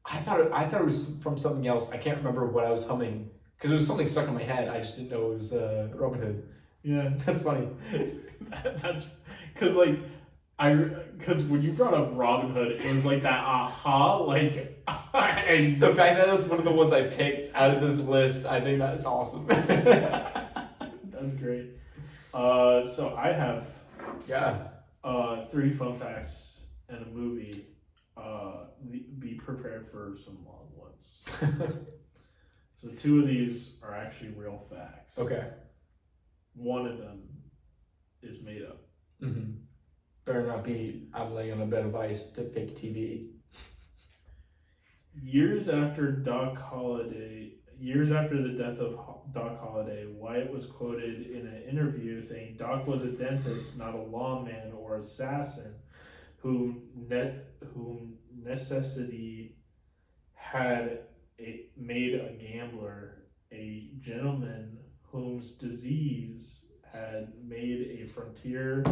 I thought it was from something else. I can't remember what I was humming because it was something stuck in my head. I just didn't know it was Robin Hood. Yeah, that's funny. That's because like. Because when you brought up Robin Hood, it was like that aha, like. And the fact that that's one of the ones I picked out of this list, I think that's awesome. That's great. So I have 3 fun facts and a movie. Be prepared for some long ones. So 2 of these are actually real facts. Okay. One of them is made up. Mm-hmm. Better not be I'm laying on a bed of ice to fake TV. Years after the death of Doc Holliday, Wyatt was quoted in an interview saying Doc was a dentist, not a lawman or assassin, whom necessity had made a gambler, a gentleman whose disease had made a frontier,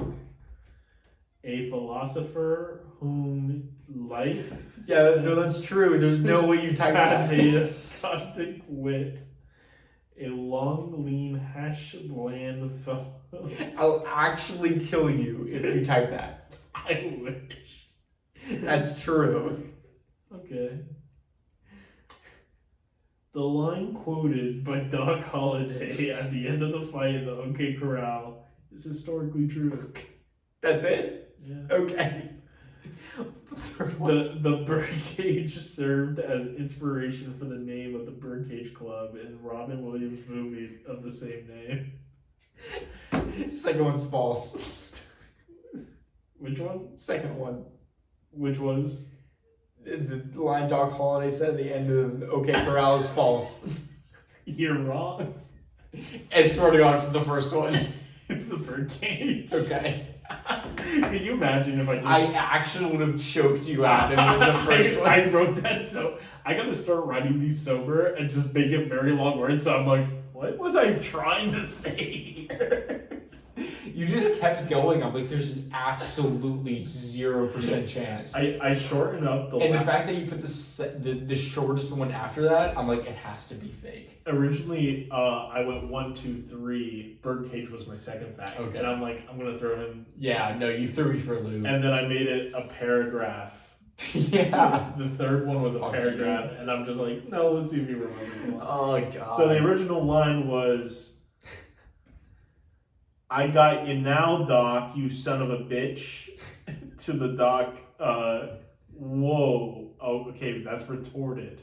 a philosopher whom life Yeah, no, that's true. There's no way you type that. Made a caustic wit. A long, lean, hash, bland fellow. I'll actually kill you if you type that. I wish. That's true. Okay. The line quoted by Doc Holliday at the end of the fight in the OK Corral is historically true. That's it? Yeah. Okay. The birdcage served as inspiration for the name of the Birdcage Club in Robin Williams' movie of the same name. Second one's false. Which one? Second one. Which was? The line Doc Holliday said at the end of OK Corral is false. You're wrong. I swear to God, it's the first one. It's the birdcage. Okay. Can you imagine if I actually would have choked you out if it was the first one. I wrote that, so I gotta start writing these sober and just make it very long words. So I'm like, what was I trying to say here? You just kept going. I'm like, there's absolutely 0% chance. I shortened up the. And the fact that you put the shortest one after that, I'm like, it has to be fake. Originally, I went 1, 2, 3. Birdcage was my second fact. Okay. And I'm like, I'm gonna throw him. Yeah, no, you threw me for a loop. And then I made it a paragraph. Yeah. The third one was a Fuck paragraph, you. and I'm just like, no, let's see if he remembers the line. Oh god. So the original line was, I got you now, Doc, you son of a bitch. To the Doc, whoa. Oh, okay, that's retorted.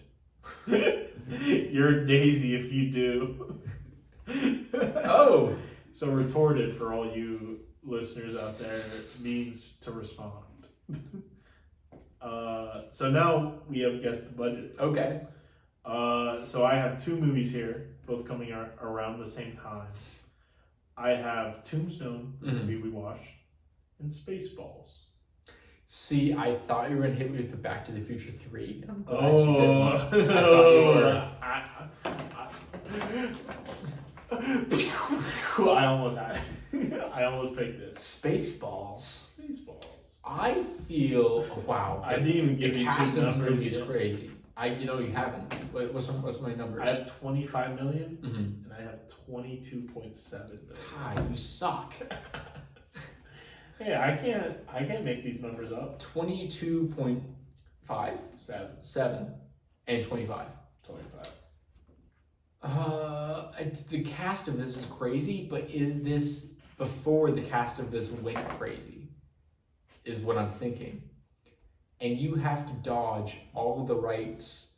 You're a daisy if you do. Oh. So retorted, for all you listeners out there, means to respond. So now we have guessed the budget. Okay. So I have 2 movies here, both coming out around the same time. I have Tombstone, the movie we watched, and Spaceballs. See, I thought you were gonna hit me with the Back to the Future 3, and I'm glad you didn't. I thought you were. I almost had it. I almost picked it. Spaceballs. Spaceballs. I feel wow. I didn't even give the you cast 2 of this numbers movie is yet. crazy. You haven't. What's my numbers? I have 25 million, Mm-hmm. and I have 22.7 million. God, you suck. Hey, I can't make these numbers up. 22.5, 7, and 25. 25. The cast of this is crazy, but is this before the cast of this went crazy? Is what I'm thinking. And you have to dodge all of the rights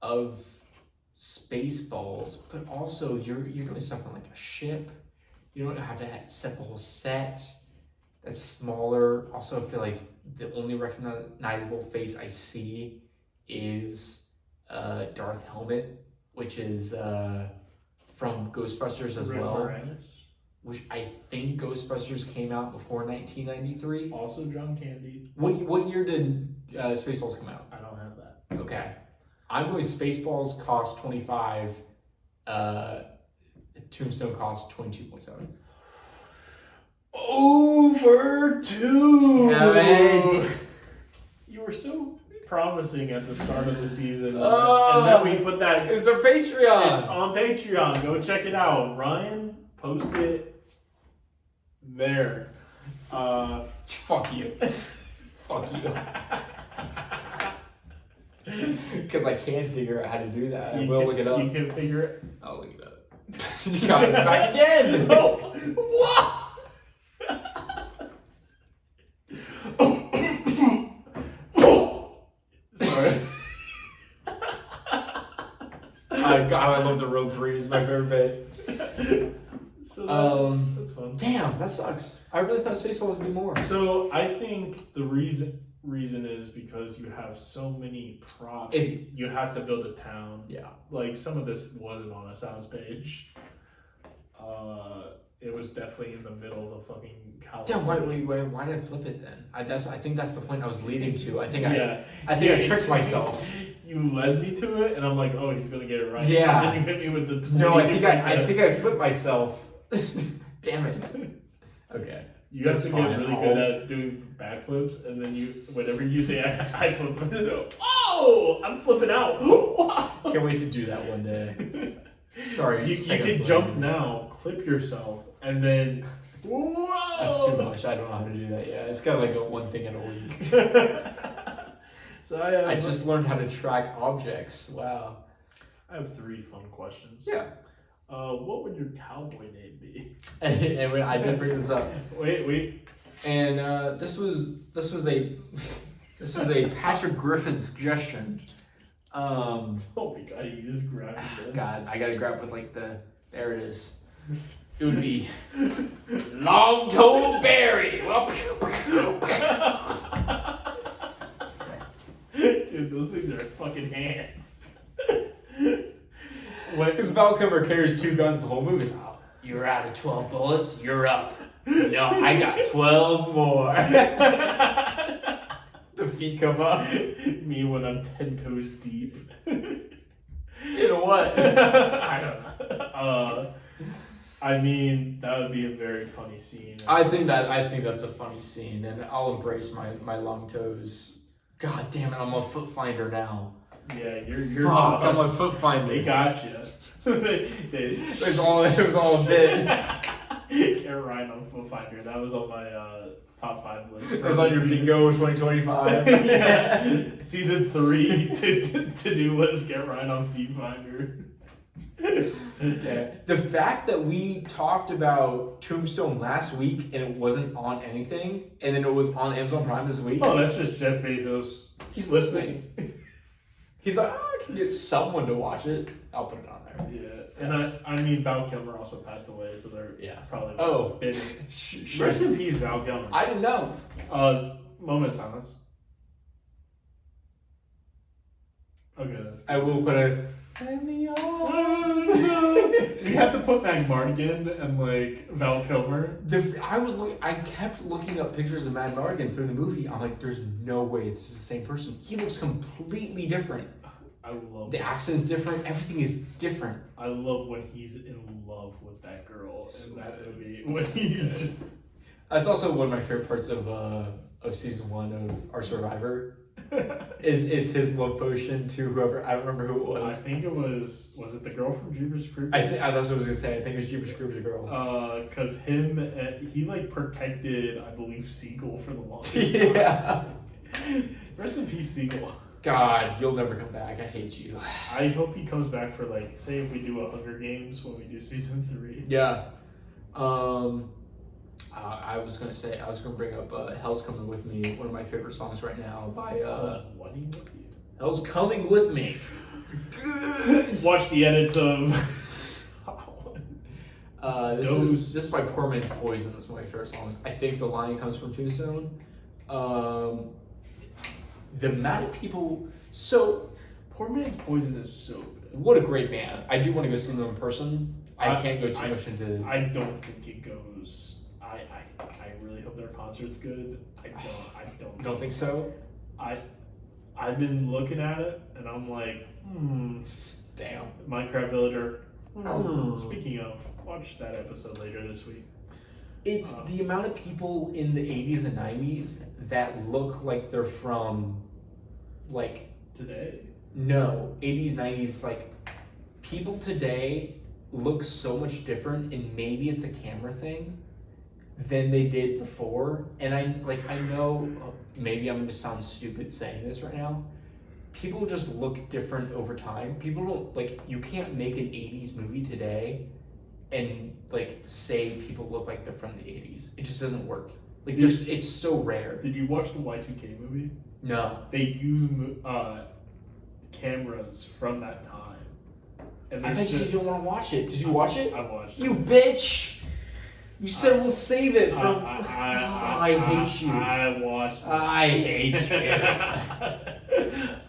of Spaceballs, but also you're doing stuff on like a ship. You don't have to set the whole set. That's smaller. Also, I feel like the only recognizable face I see is Darth Helmet, which is from Ghostbusters as well. Moranis. Which I think Ghostbusters came out before 1993. Also John Candy. What year did Spaceballs come out? I don't have that. Okay. I'm going Spaceballs cost 25. Tombstone cost 22.7. Over 2. Damn it. You were so promising at the start of the season, Oh, and then we put that. It's our Patreon. It's on Patreon. Go check it out. Ryan, post it there. Fuck you. Fuck you. Because I can figure out how to do that. I will look it up. You can figure it. I'll look it up. God, it's back again. No. What? Sorry. God, I love the road freeze. It's my favorite bit. So that's fun. Damn, that sucks. I really thought Spaceballs would be more. So I think the reason is because you have so many props. You have to build a town. Yeah. Like some of this wasn't on a soundstage. It was definitely in the middle of a fucking California. Damn, why did I flip it then? I think that's the point I was leading to. I think Yeah. I tricked myself. You led me to it, and I'm like, oh, he's gonna get it right. Yeah. And then you hit me with the 22. No, I think I flipped myself. Damn it. Okay. You have That's to fine. get really good at doing backflips, and then whenever you say I flip, oh, I'm flipping out. Can't wait to do that one day. Sorry, you can jump now, clip yourself, and then whoa. That's too much. I don't know how to do that yet. It's got like a one thing in a week. So I just learned how to track objects. Wow. I have 3 fun questions. Yeah. What would your cowboy name be? And I did bring this up. Wait. And this was a Patrick Griffin suggestion. Oh my god, you just grabbed it. God, I gotta grab with like there it is. It would be Long-Toed Barry. Dude, those things are fucking hands. Because Val Kilmer carries 2 guns the whole movie. So, oh, you're out of 12 bullets, you're up. No, I got 12 more. The feet come up. Me when I'm 10 toes deep. In what? I don't know. I mean, that would be a very funny scene. I think that's a funny scene, and I'll embrace my long toes. God damn it, I'm a foot finder now. Yeah, you're. Fuck, I'm a foot finder. They got you. It was all a bit. Get right on Foot Finder. That was on my top 5 list. It was on your bingo 2025. Yeah. Season 3 to do list. Get right on Feet Finder. Yeah. The fact that we talked about Tombstone last week and it wasn't on anything, and then it was on Amazon Prime this week. Oh, that's just Jeff Bezos. He's listening. He's like, oh, I can get someone to watch it. I'll put it on there. Yeah, and I mean Val Kilmer also passed away, so they're probably bidding. Sure. Rest in peace, Val Kilmer. I didn't know. Moment of silence. Okay, that's good. I will put it in the arms. You have to put Mad Mardigan and like Val Kilmer. I kept looking up pictures of Mad Mardigan through the movie. I'm like, there's no way this is the same person. He looks completely different. I love the accent's different. Everything is different. I love when he's in love with that girl in that movie. When he's that's also one of my favorite parts of season 1 of Our Survivor. is his love potion to whoever, I don't remember who it was. I think it was it the girl from Jeepers Creepers? That's what I was gonna say. I think it was Jeepers Creepers girl. Cause he like protected, I believe, Siegel for the longest time. Yeah. Rest in peace, Siegel. God, you'll never come back. I hate you. I hope he comes back for like, say if we do a Hunger Games when we do season 3. Yeah. I was gonna bring up "Hell's Coming With Me," one of my favorite songs right now by Hell's Coming With Me. Watch the edits of. This is by Poor Man's Poison. That's one of my favorite songs. I think the line comes from Tombstone. The amount of people. So, Poor Man's Poison is so good. What a great band! I do want to go see them in person. I can't go too much into. I don't think it goes. I really hope their concert's good. I don't. You don't think so? I've been looking at it and I'm like, Damn. Minecraft Villager. Speaking of, watch that episode later this week. It's the amount of people in the 80s and 90s that look like they're from, like... Today? No, 80s, 90s, like, people today look so much different, and maybe it's a camera thing, than they did before. And I know, maybe I'm gonna sound stupid saying this right now, people just look different over time. People don't, like, you can't make an 80s movie today and like say people look like they're from the 80s. It just doesn't work. Like it's so rare. Did you watch the Y2K movie? No. They use cameras from that time. And I thought you said you didn't want to watch it. Did you watch it? I watched it. You bitch! You said we'll save it for... I hate you. I watched it. I hate you.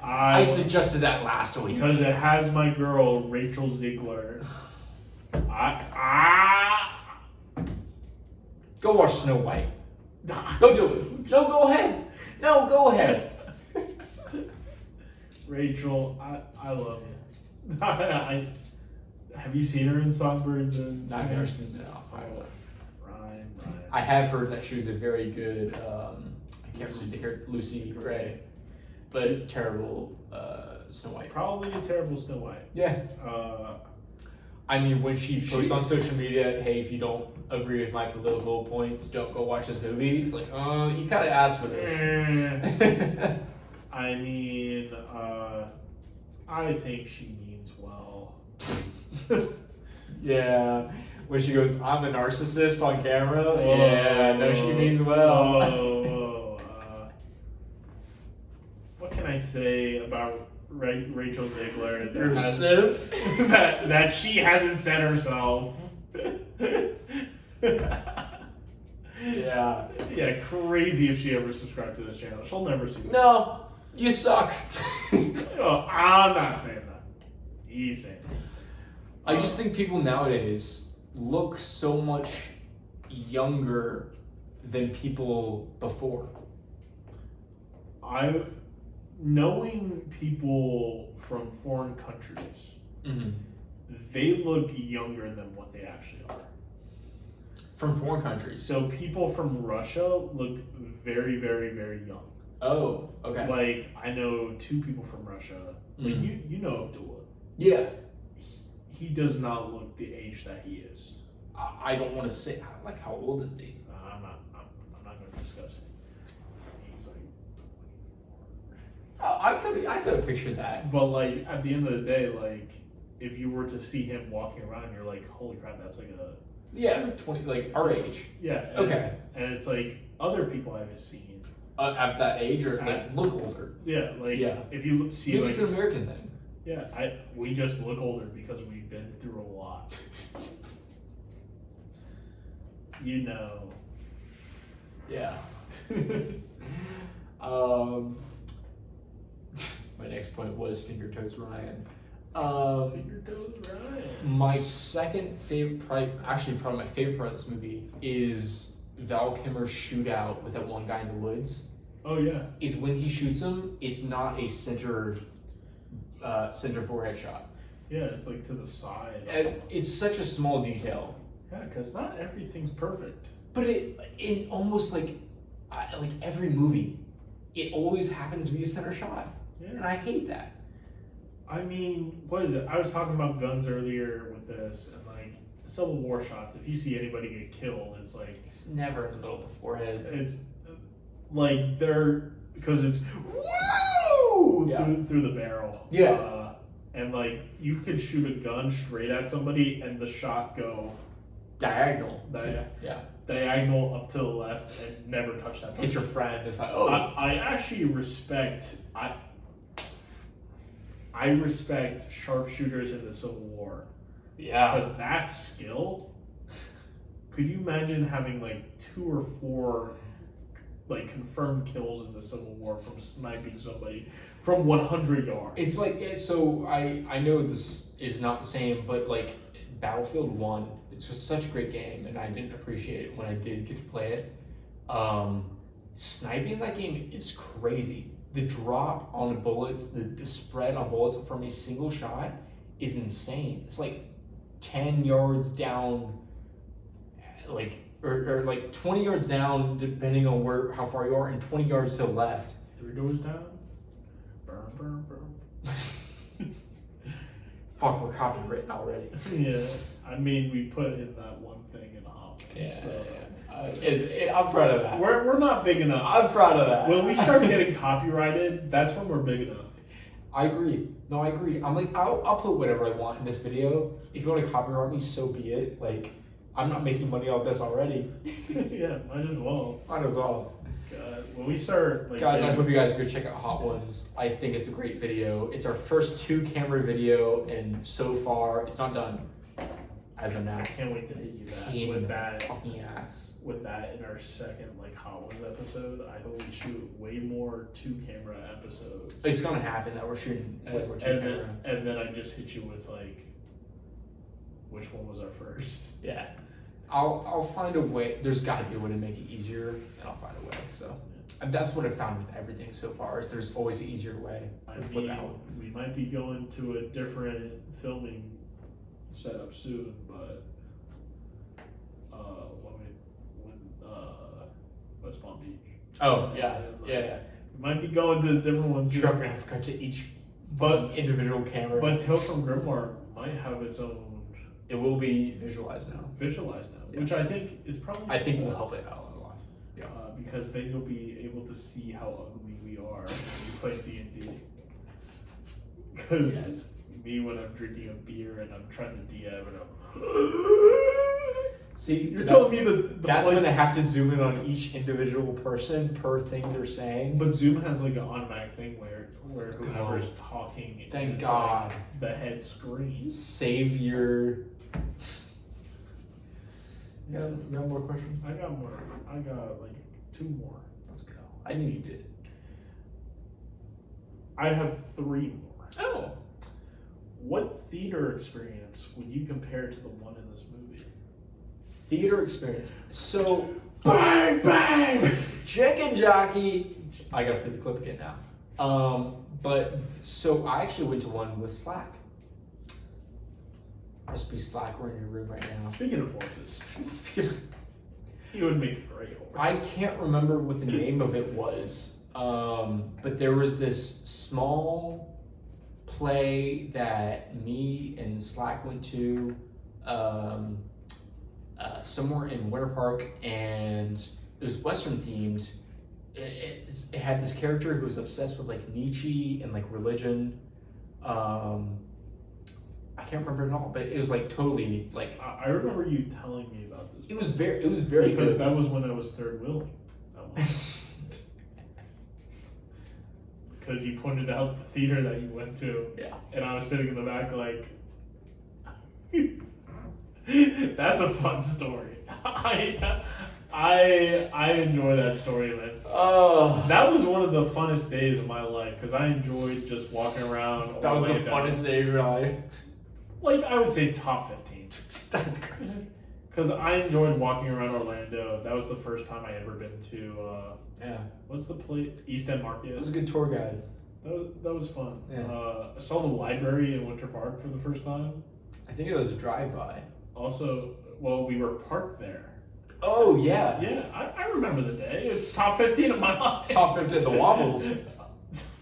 I suggested that last week. Because it has my girl, Rachel Ziegler. Go watch Snow White. Go do it. No, go ahead. No, go ahead. Rachel, I love you. Have you seen her in Songbirds and I've never seen it. Rhyme. I have heard that she was a very good. I can't really think her Lucy Gray, but terrible Snow White. Probably a terrible Snow White. Yeah. I mean, when she posts on social media, hey, if you don't agree with my political points, don't go watch this movie. It's like, you kind of asked for this. I mean, I think she means well. Yeah. When she goes, I'm a narcissist on camera. Yeah, no, she means well. What can I say about Rachel Ziegler You're a simp. that she hasn't said herself? Yeah. Yeah, crazy if she ever subscribed to this channel. She'll never see this. No, you suck. No, I'm not saying that. He's saying that. I just think people nowadays look so much younger than people before. Knowing people from foreign countries, they look younger than what they actually are. From foreign countries. So people from Russia look very, very, very young. Oh, okay. Like, I know 2 people from Russia. Like, you know Abdullah. Yeah. He does not look the age that he is. I don't want to say, like, how old is he? I'm not going to discuss it. He's like... I could have pictured that. But, like, at the end of the day, like, if you were to see him walking around, you're like, holy crap, that's like a... Yeah, 20, like our age. Yeah. Okay. And it's like other people I haven't seen. At that age, or like look older. Yeah, like if you see maybe like, it's an American thing. Yeah, we just look older because we've been through a lot. You know. Yeah. My next point was Finger Toes Ryan. Finger Toes Ryan. My second favorite, probably my favorite part of this movie is Val Kilmer's shootout with that one guy in the woods. Oh yeah. Is when he shoots him, it's not a center forehead shot. Yeah, it's like to the side. And it's such a small detail. Yeah, because not everything's perfect. But it almost like every movie, it always happens to be a center shot. Yeah. And I hate that. I mean, what is it? I was talking about guns earlier with this, and like Civil War shots. If you see anybody get killed, it's like it's never in the middle of the forehead. It's like because it's woo through the barrel. Yeah. And like you could shoot a gun straight at somebody, and the shot go diagonal. Diagonal up to the left and never touch that person. Hit your friend. It's like, I actually respect. I respect sharpshooters in the Civil War. Yeah. Because that skill, could you imagine having like 2 or 4 like confirmed kills in the Civil War from sniping somebody from 100 yards? It's like, so I know this is not the same, but like Battlefield 1, it's just such a great game, and I didn't appreciate it when I did get to play it. Sniping in that game is crazy. The drop on the bullets, the spread on bullets from a single shot is insane. It's like 10 yards down, like or like 20 yards down, depending on how far you are, and 20 yards to the left. 3 doors down. Burn, burn, burn. Fuck, we're copywritten already. Yeah, I mean we put in that one thing in Hop. Yeah. So. I'm proud of that. We're not big enough. I'm proud of that. When we start getting copyrighted, that's when we're big enough. I agree. No, I agree. I'm like, I'll put whatever I want in this video. If you want to copyright me, so be it. Like, I'm not making money off this already. Yeah, might as well. Might as well. God, when we start, like, guys, I hope you guys go check out Hot Ones. I think it's a great video. It's our first 2-camera video, and so far, it's not done. As of now. I can't wait to hit you Pain with in that the fucking ass. With that in our second like Hot Ones episode. I hope we shoot way more 2-camera episodes. It's gonna happen that we're shooting way more 2-camera. And then I just hit you with like, which one was our first? Yeah. I'll find a way. There's got to be a way to make it easier, and I'll find a way. So, and that's what I've found with everything so far. Is there's always an easier way. I mean, we might be going to a different filming setup soon, but when West Palm Beach. Oh yeah. We might be going to different ones. You're gonna have to cut to each But individual camera. But Tales from Grimoire might have its own. It will be visualized now. Yeah. Which I think is probably. I think will help it out a lot. Yeah. Because then you'll be able to see how ugly we are when you play D&D. Because me when I'm drinking a beer and I'm trying to DM and I'm. See, you're telling me that's when I have to zoom in on each individual person per thing they're saying. But Zoom has like an automatic thing where whoever's talking Thank God. Like the head screen. Save your. You got more questions? I got more. I got like 2 more. Let's go. I knew you did. I have 3 more. Oh. What theater experience would you compare to the one in this movie? Theater experience. So. Bang bang. Chicken jockey. I gotta play the clip again now. But so I actually went to one with Slack. Must be Slack. We're in your room right now. Speaking of horses, he would make a great horse. I can't remember what the name of it was, but there was this small play that me and Slack went to somewhere in Winter Park, and it was Western themed. It had this character who was obsessed with like Nietzsche and like religion. I can't remember it all, but it was like totally like. I remember you telling me about this. It was very because good. That was when I was third wheeling. Because you pointed out the theater that you went to. Yeah. And I was sitting in the back like. That's a fun story. I enjoy that story, man. That was one of the funnest days of my life because I enjoyed just walking around. That was the funnest day of your life. Like I would say top 15. That's crazy. Because I enjoyed walking around Orlando. That was the first time I ever been to. What's the place? East End Market. It was a good tour guide. That was fun. Yeah. I saw the library in Winter Park for the first time. I think it was a drive-by. Also, well, we were parked there. Oh yeah. Yeah, I remember the day. It's top 15 of my life. Top 15 the wobbles.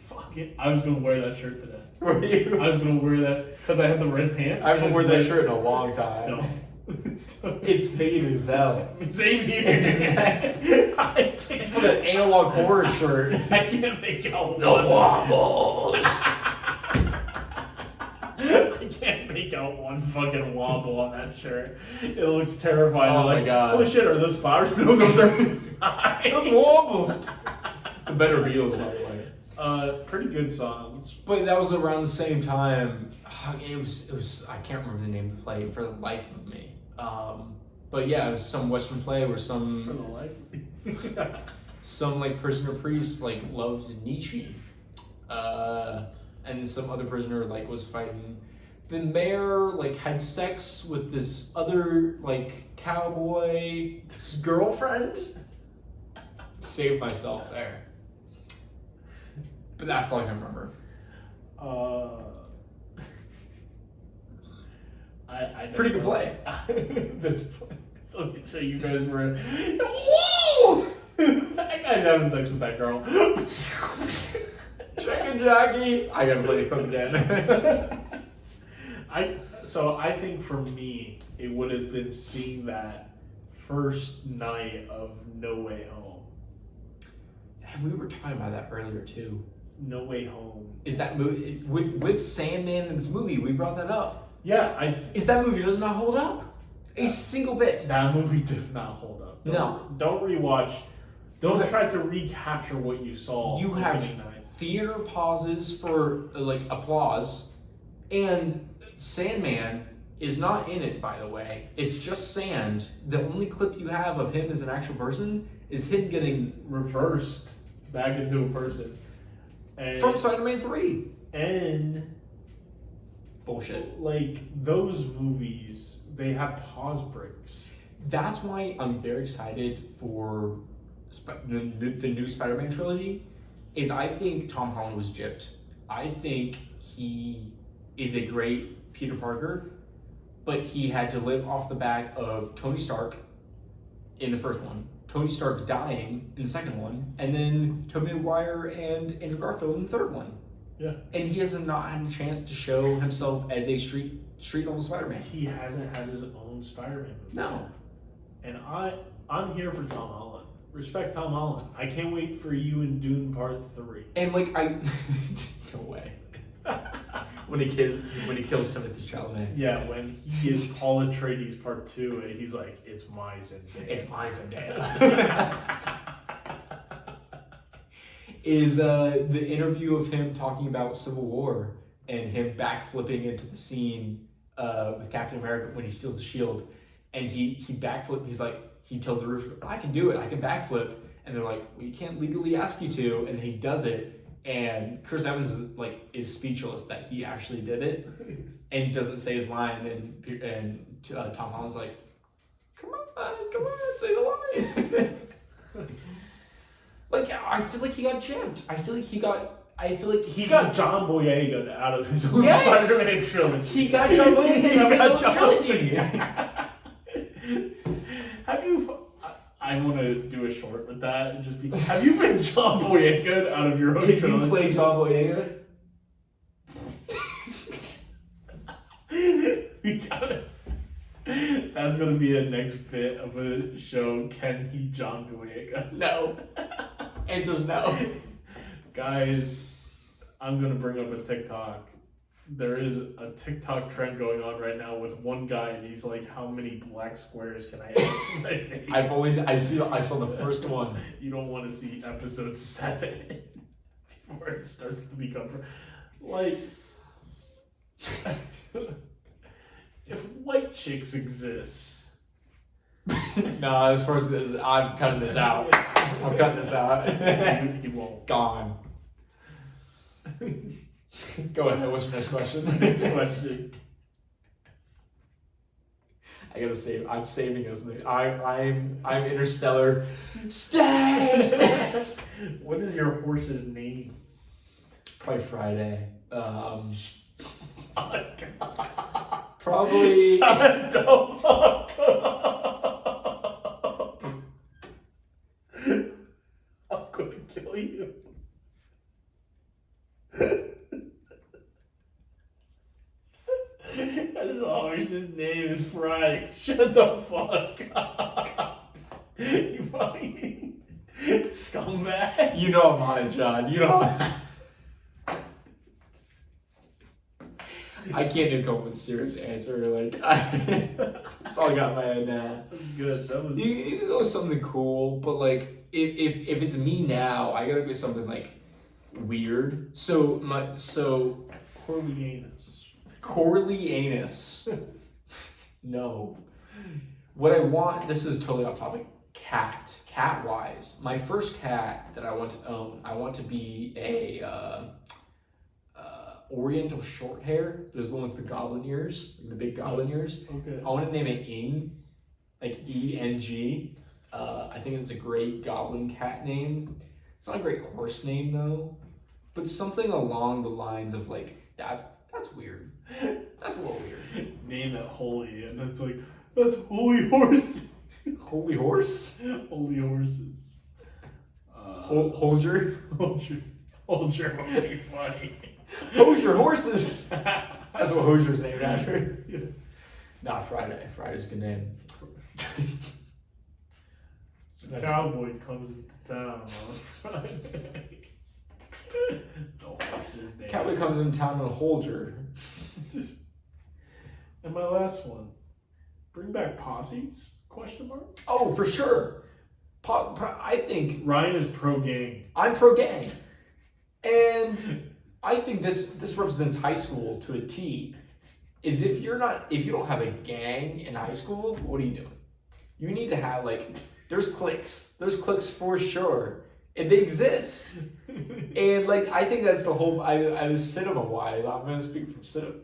Fuck it. I was gonna wear that shirt today. Were you? I was gonna wear that because I had the red pants. I haven't worn that shirt in a long time. No. It's faded as hell. Same here. I can't. With an analog horror shirt. I can't make out the wobbles. I can't make out one fucking wobble on that shirt. It looks terrifying. Oh I'm my like, god. Holy shit, are those flowers? No, those are those wobbles. The better Beatles, by the way. Pretty good songs. But that was around the same time. It was. I can't remember the name of the play for the life of me. But yeah, it was some Western play where some For the life. some like prisoner priest like loved Nietzsche, and some other prisoner like was fighting. The mayor like had sex with this other like cowboy girlfriend. Saved myself there. But that's all I can remember. I Pretty good play. This play. So you guys were. Whoa! That guy's having sex with that girl. Chicken jockey. I gotta play the clip again. I think for me, it would have been seeing that first night of No Way Home. And we were talking about that earlier too. No Way Home. Is that movie with Sandman in this movie? We brought that up. Yeah, Is that movie does not hold up a single bit? That movie does not hold up. Don't rewatch. Don't try to recapture what you saw. You have opening night. theater pauses for like applause, and Sandman is not in it, by the way. It's just sand. The only clip you have of him as an actual person is him getting reversed back into a person. And, from Spider-Man 3. And bullshit. Like those movies, they have pause breaks. That's why I'm very excited for the new Spider-Man trilogy. Is I think Tom Holland was gypped. I think he is a great Peter Parker, but he had to live off the back of Tony Stark in the first one. Tony Stark dying in the second one, and then Tobey Maguire and Andrew Garfield in the third one. Yeah. And he has not had a chance to show himself as a street level Spider-Man. He hasn't had his own Spider-Man movie. No. And I'm here for Tom Holland. Respect Tom Holland. I can't wait for you in Dune Part 3. And like no way. when he kills Timothy Chalamet. Yeah, when he is Paul Atreides Part 2 and he's like, it's my Zendaya. It's my Zendaya. Is the interview of him talking about Civil War and him backflipping into the scene with Captain America when he steals the shield, and he backflip. He's like, he tells the roof, I can do it, I can backflip, and they're like, we can't legally ask you to, and he does it, and Chris Evans is speechless that he actually did it, and doesn't say his line, and Tom Holland's like, come on, say the line. Like, I feel like he got jammed. I feel like he got John Boyega out of his own Yes! Spider-Man trilogy. He got John Boyega out of his own trilogy. Have you? I want to do a short with that and just be. Have you been John Boyega out of your own trilogy? Can you play John Boyega? We got it. That's gonna be a next bit of a show. Can he John Boyega? No. Answer's no. Guys, I'm gonna bring up a TikTok. There is a TikTok trend going on right now with one guy, and he's like, "How many black squares can I have in my face?" I saw the first one. You don't want to see episode 7 before it starts to become like. If white chicks exist. No, as far as this, I'm cutting this out. I'm cutting this out. He won't. Gone. Go ahead. What's your next question? Next question. I gotta save. I'm saving us. I'm Interstellar. Stay. What is your horse's name? Probably Friday. Oh God. Probably. Shut the fuck up. I'm gonna kill you. As long as his name is Friday. Shut the fuck up. You fucking scumbag. You know I'm on it, John. You know. I can't even come up with a serious answer. Like, that's all I got in my head now. That was good. That was. You can go with something cool, but like, if it's me now, I gotta go with something like weird. So Corleanus. No. What I want. This is totally off topic. Cat wise, my first cat that I want to own. I want to be a. Oriental short hair. There's the ones with the goblin ears, the big goblin ears. Okay. I want to name it Ing, like E-N-G. I think it's a great goblin cat name. It's not a great horse name though, but something along the lines of like that. That's weird. That's a little weird. Name it Holy, and it's like that's Holy Horse. Holy horse? Holy horses. Holger would be funny. Hozier horses. That's what Hozier's named after. Yeah. Not Friday. Friday's a good name. The cowboy comes into town on Friday. Cowboy comes into town on Holger. And my last one. Bring back posses? Question mark? Oh, for sure. I think Ryan is pro gang. I'm pro gang, and I think this represents high school to a T. Is if you don't have a gang in high school, what are you doing? You need to have there's cliques for sure, and they exist. And I think that's the whole. I was cinema wise. I'm gonna speak from cinema.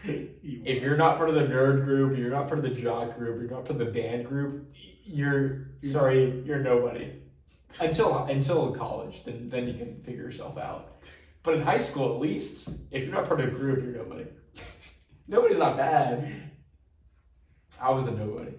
If you're not part of the nerd group, you're not part of the jock group, you're not part of the band group, you're nobody. Until college, then you can figure yourself out. But in high school, at least, if you're not part of a group, you're nobody. Nobody's not bad. I was a nobody.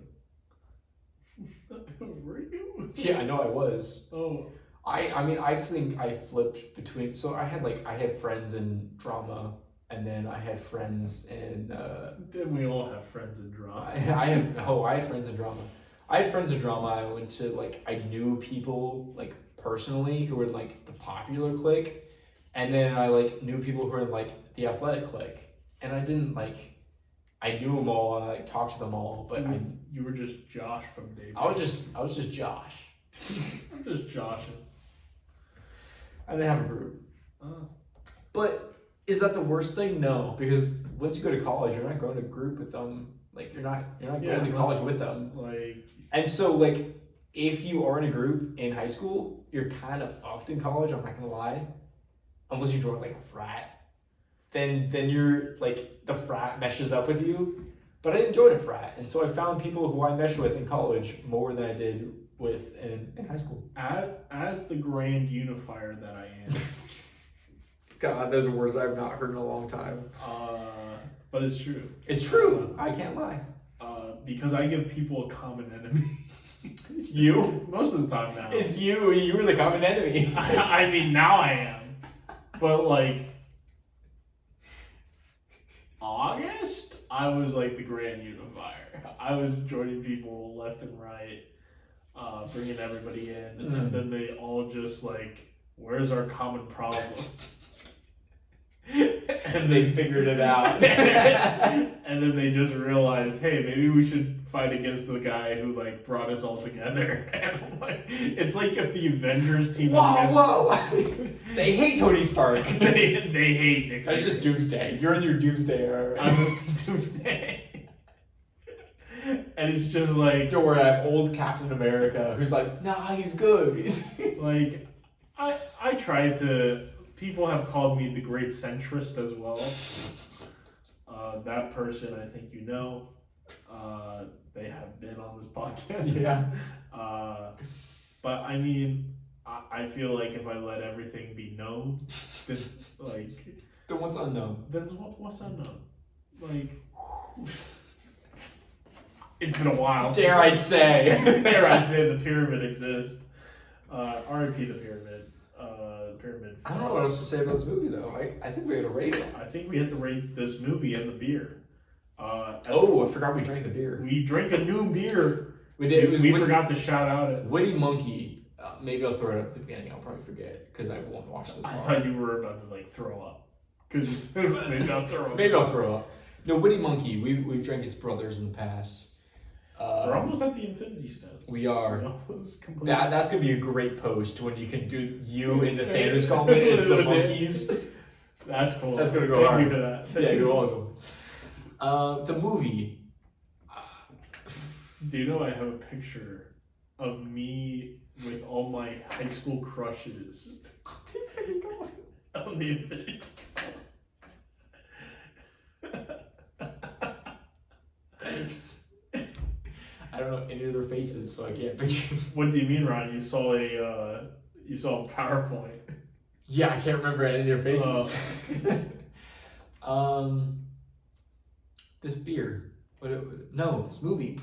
Were you? Yeah, I know I was. Oh. I mean, I think I flipped between. So I had friends in drama, and then I had friends in. Then we all have friends in drama. I had friends in drama. I had friends in drama. I went to I knew people personally who were in the popular clique, and then I knew people who were in the athletic clique, and I didn't I knew them all. And I talked to them all, but you were just Josh from David. I was just Josh. I'm just joshing. I didn't have a group. But is that the worst thing? No, because once you go to college, you're not going to group with them. You're not going to college with them. And so if you are in a group in high school, you're kind of fucked in college. I'm not gonna lie, unless you join a frat. Then you're the frat meshes up with you. But I didn't join a frat, and so I found people who I meshed with in college more than I did with in high school. As the grand unifier that I am. God, those are words I've not heard in a long time. But it's true. It's true. I can't lie. Because I give people a common enemy. It's you. Most of the time now. It's you. You were the common enemy. I mean, now I am. But August, I was the grand unifier. I was joining people left and right, bringing everybody in, and then they all just where's our common problem? And they figured it out. And then they just realized, hey, maybe we should fight against the guy who brought us all together. And it's if the Avengers team. Whoa! They hate Tony Stark. they hate Nick. That's just Doomsday. You're in your Doomsday era. Right? I'm in Doomsday. And it's just don't worry, I have old Captain America who's nah, he's good. He's I try to. People have called me the great centrist as well. That person, I think you know. They have been on this podcast. Yeah. But I mean, I feel if I let everything be known, then then what's unknown? Then what's unknown? It's been a while. Dare I say the pyramid exists. R.I.P. the pyramid. Pyramid. I don't know what else to say about this movie though. I think we had to rate it. I think we had to rate this movie and the beer. I forgot we drank the beer. We drank a new beer. We did. We forgot to shout out it. Witty Monkey. Maybe I'll throw it up at the beginning. I'll probably forget because I won't watch this. I thought you were about to throw up. Because maybe I'll throw up. Maybe I'll throw up. No, Witty Monkey. We've drank its brothers in the past. We're almost at the Infinity Stones. We are. Completely... That's gonna be a great post when you can do you in the Thanos comment as the monkeys. That's cool. That's gonna go hard. Thank you for that. Yeah, you're awesome. The movie. Do you know I have a picture of me with all my high school crushes on the Infinity Thanks. I don't know any of their faces, so I can't picture. What do you mean, Ron? You saw a PowerPoint. Yeah, I can't remember any of their faces. This beer. This movie.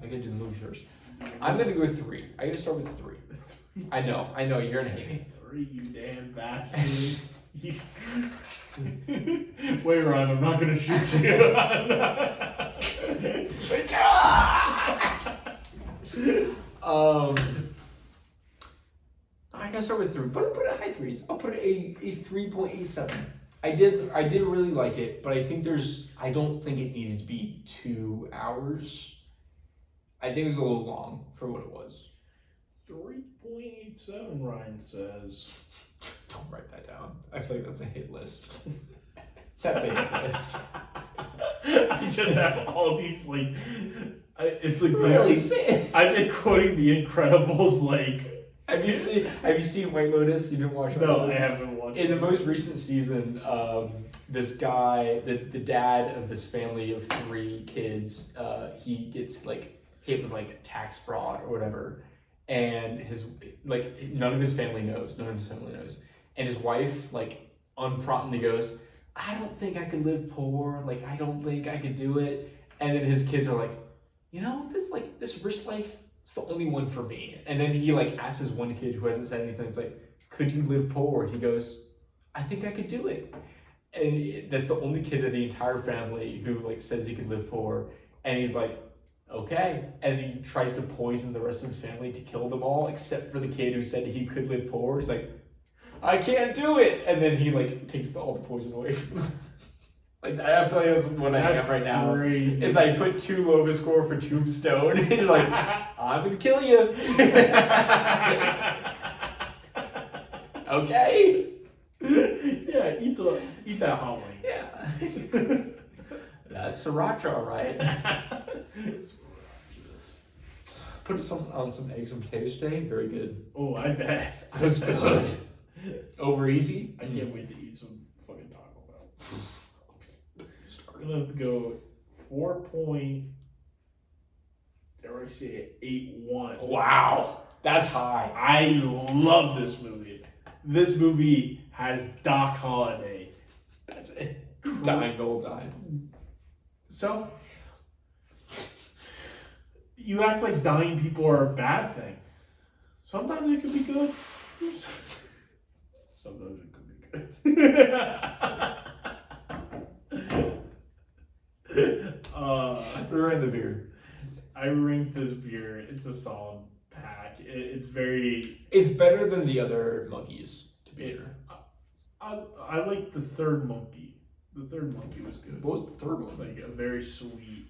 I gotta do the movie first. I'm gonna go 3. I gotta start with 3. I know. You're gonna hate me. 3, you damn bastard. Wait, Ron, I'm not gonna shoot you. I gotta start with 3, but put it high 3s. I'll put it a 3.87. I did really like it, but I don't think it needed to be 2 hours. I think it was a little long for what it was. 3.87, Ryan says. Don't write that down. I feel like that's a hit list. That's a hit list. I just have all these it's really. I've been quoting The Incredibles Have you seen White Lotus? You didn't watch White No, Lotus? I haven't watched In the most recent season, this guy, the dad of this family of 3 kids, he gets hit with tax fraud or whatever, and his none of his family knows, and his wife unpromptedly goes, I don't think I could live poor, I don't think I could do it, and then his kids are this rich life it's the only one for me. And then he like asks his one kid who hasn't said anything. It's like, could you live poor? He goes, I think I could do it. And that's the only kid of the entire family who like says he could live poor. And he's like, okay. And he tries to poison the rest of his family to kill them all, except for the kid who said he could live poor. He's like, I can't do it. And then he like takes all the poison away from them. Like, I feel like that's what I am right now. Crazy. Is I put too low of a score for Tombstone, and you're like, I'm gonna kill you. Okay. Yeah, eat that hot wing. Yeah. That's sriracha, all right. Put some on some eggs and potatoes today. Very good. Oh, I bet. That was good. Over easy. I can't wait to eat some fucking Taco Bell. I'm gonna go 8.1. Wow, that's high. I love this movie. This movie has Doc Holliday. That's it. Dying the whole time. So, you act like dying people are a bad thing. Sometimes it could be good. Sometimes it could be good. We're in the beer. I rank this beer. It's a solid pack. It's very. It's better than the other monkeys, to be sure. I like the third monkey. The third monkey was good. What was the third one? Like a very sweet.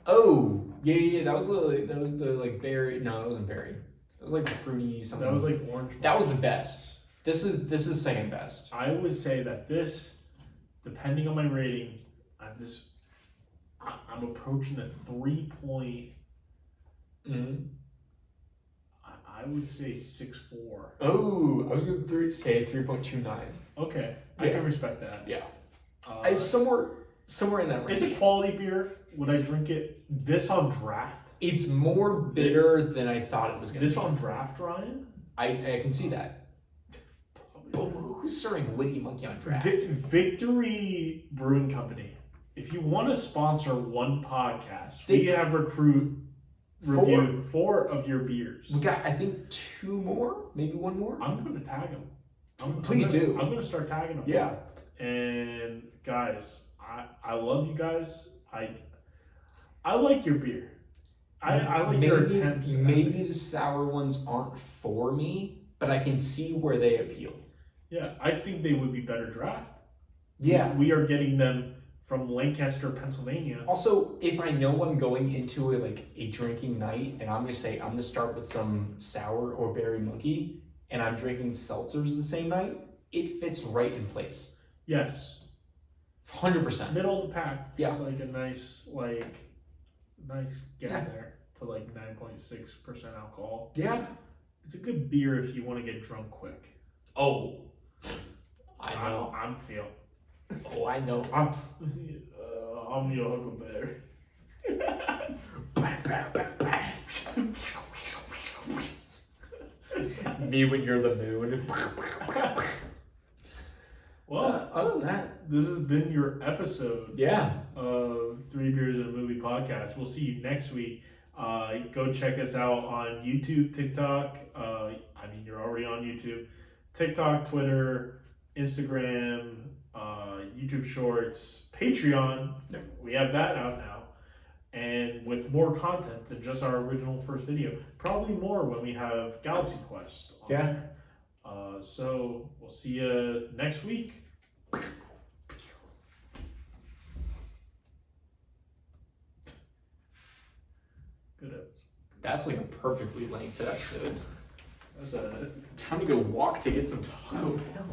Oh, yeah. That was the like berry. No, it wasn't berry. It was like fruity something. That was like orange. That was the best. This is second best. I would say that this, depending on my rating, I'm approaching a 3 point. Mm-hmm. I would say 6.4. Oh, I was going to say 3.29. Okay, I Yeah. can respect that. Yeah. It's somewhere in that range. It's a quality beer. Would I drink it? This on draft? It's more bitter than I thought it was going to be. This on draft, Ryan? I can see that. But who's serving Witty Monkey on draft? Victory Brewing Company. If you want to sponsor one podcast, we have reviewed 4 of your beers. We got, I think, 2 more, maybe 1 more. I'm going to tag them. Please do. I'm going to start tagging them. Yeah. And guys, I love you guys. I like your beer. I like your attempts. Maybe the sour ones aren't for me, but I can see where they appeal. Yeah, I think they would be better draft. Yeah. We are getting them from Lancaster, Pennsylvania. Also, if I know I'm going into a drinking night and I'm going to start with some sour or berry monkey and I'm drinking seltzers the same night, it fits right in place. Yes. 100%. Middle of the pack. Yeah. It's like a nice get there to like 9.6% alcohol. Yeah. It's a good beer if you want to get drunk quick. Oh. I know. I'm feeling. Oh, I know. I'm your Huckleberry. Me when you're the moon. Well, other than that, this has been your episode. Yeah. Of 3 Beers and a Movie podcast. We'll see you next week. Go check us out on YouTube, TikTok. You're already on YouTube. TikTok, Twitter, Instagram, YouTube Shorts, Patreon. We have that out now. And with more content than just our original first video. Probably more when we have Galaxy Quest on there. So we'll see you next week. Good episode. That's like a perfectly length episode. That's a Time to go walk to get some Taco Bell.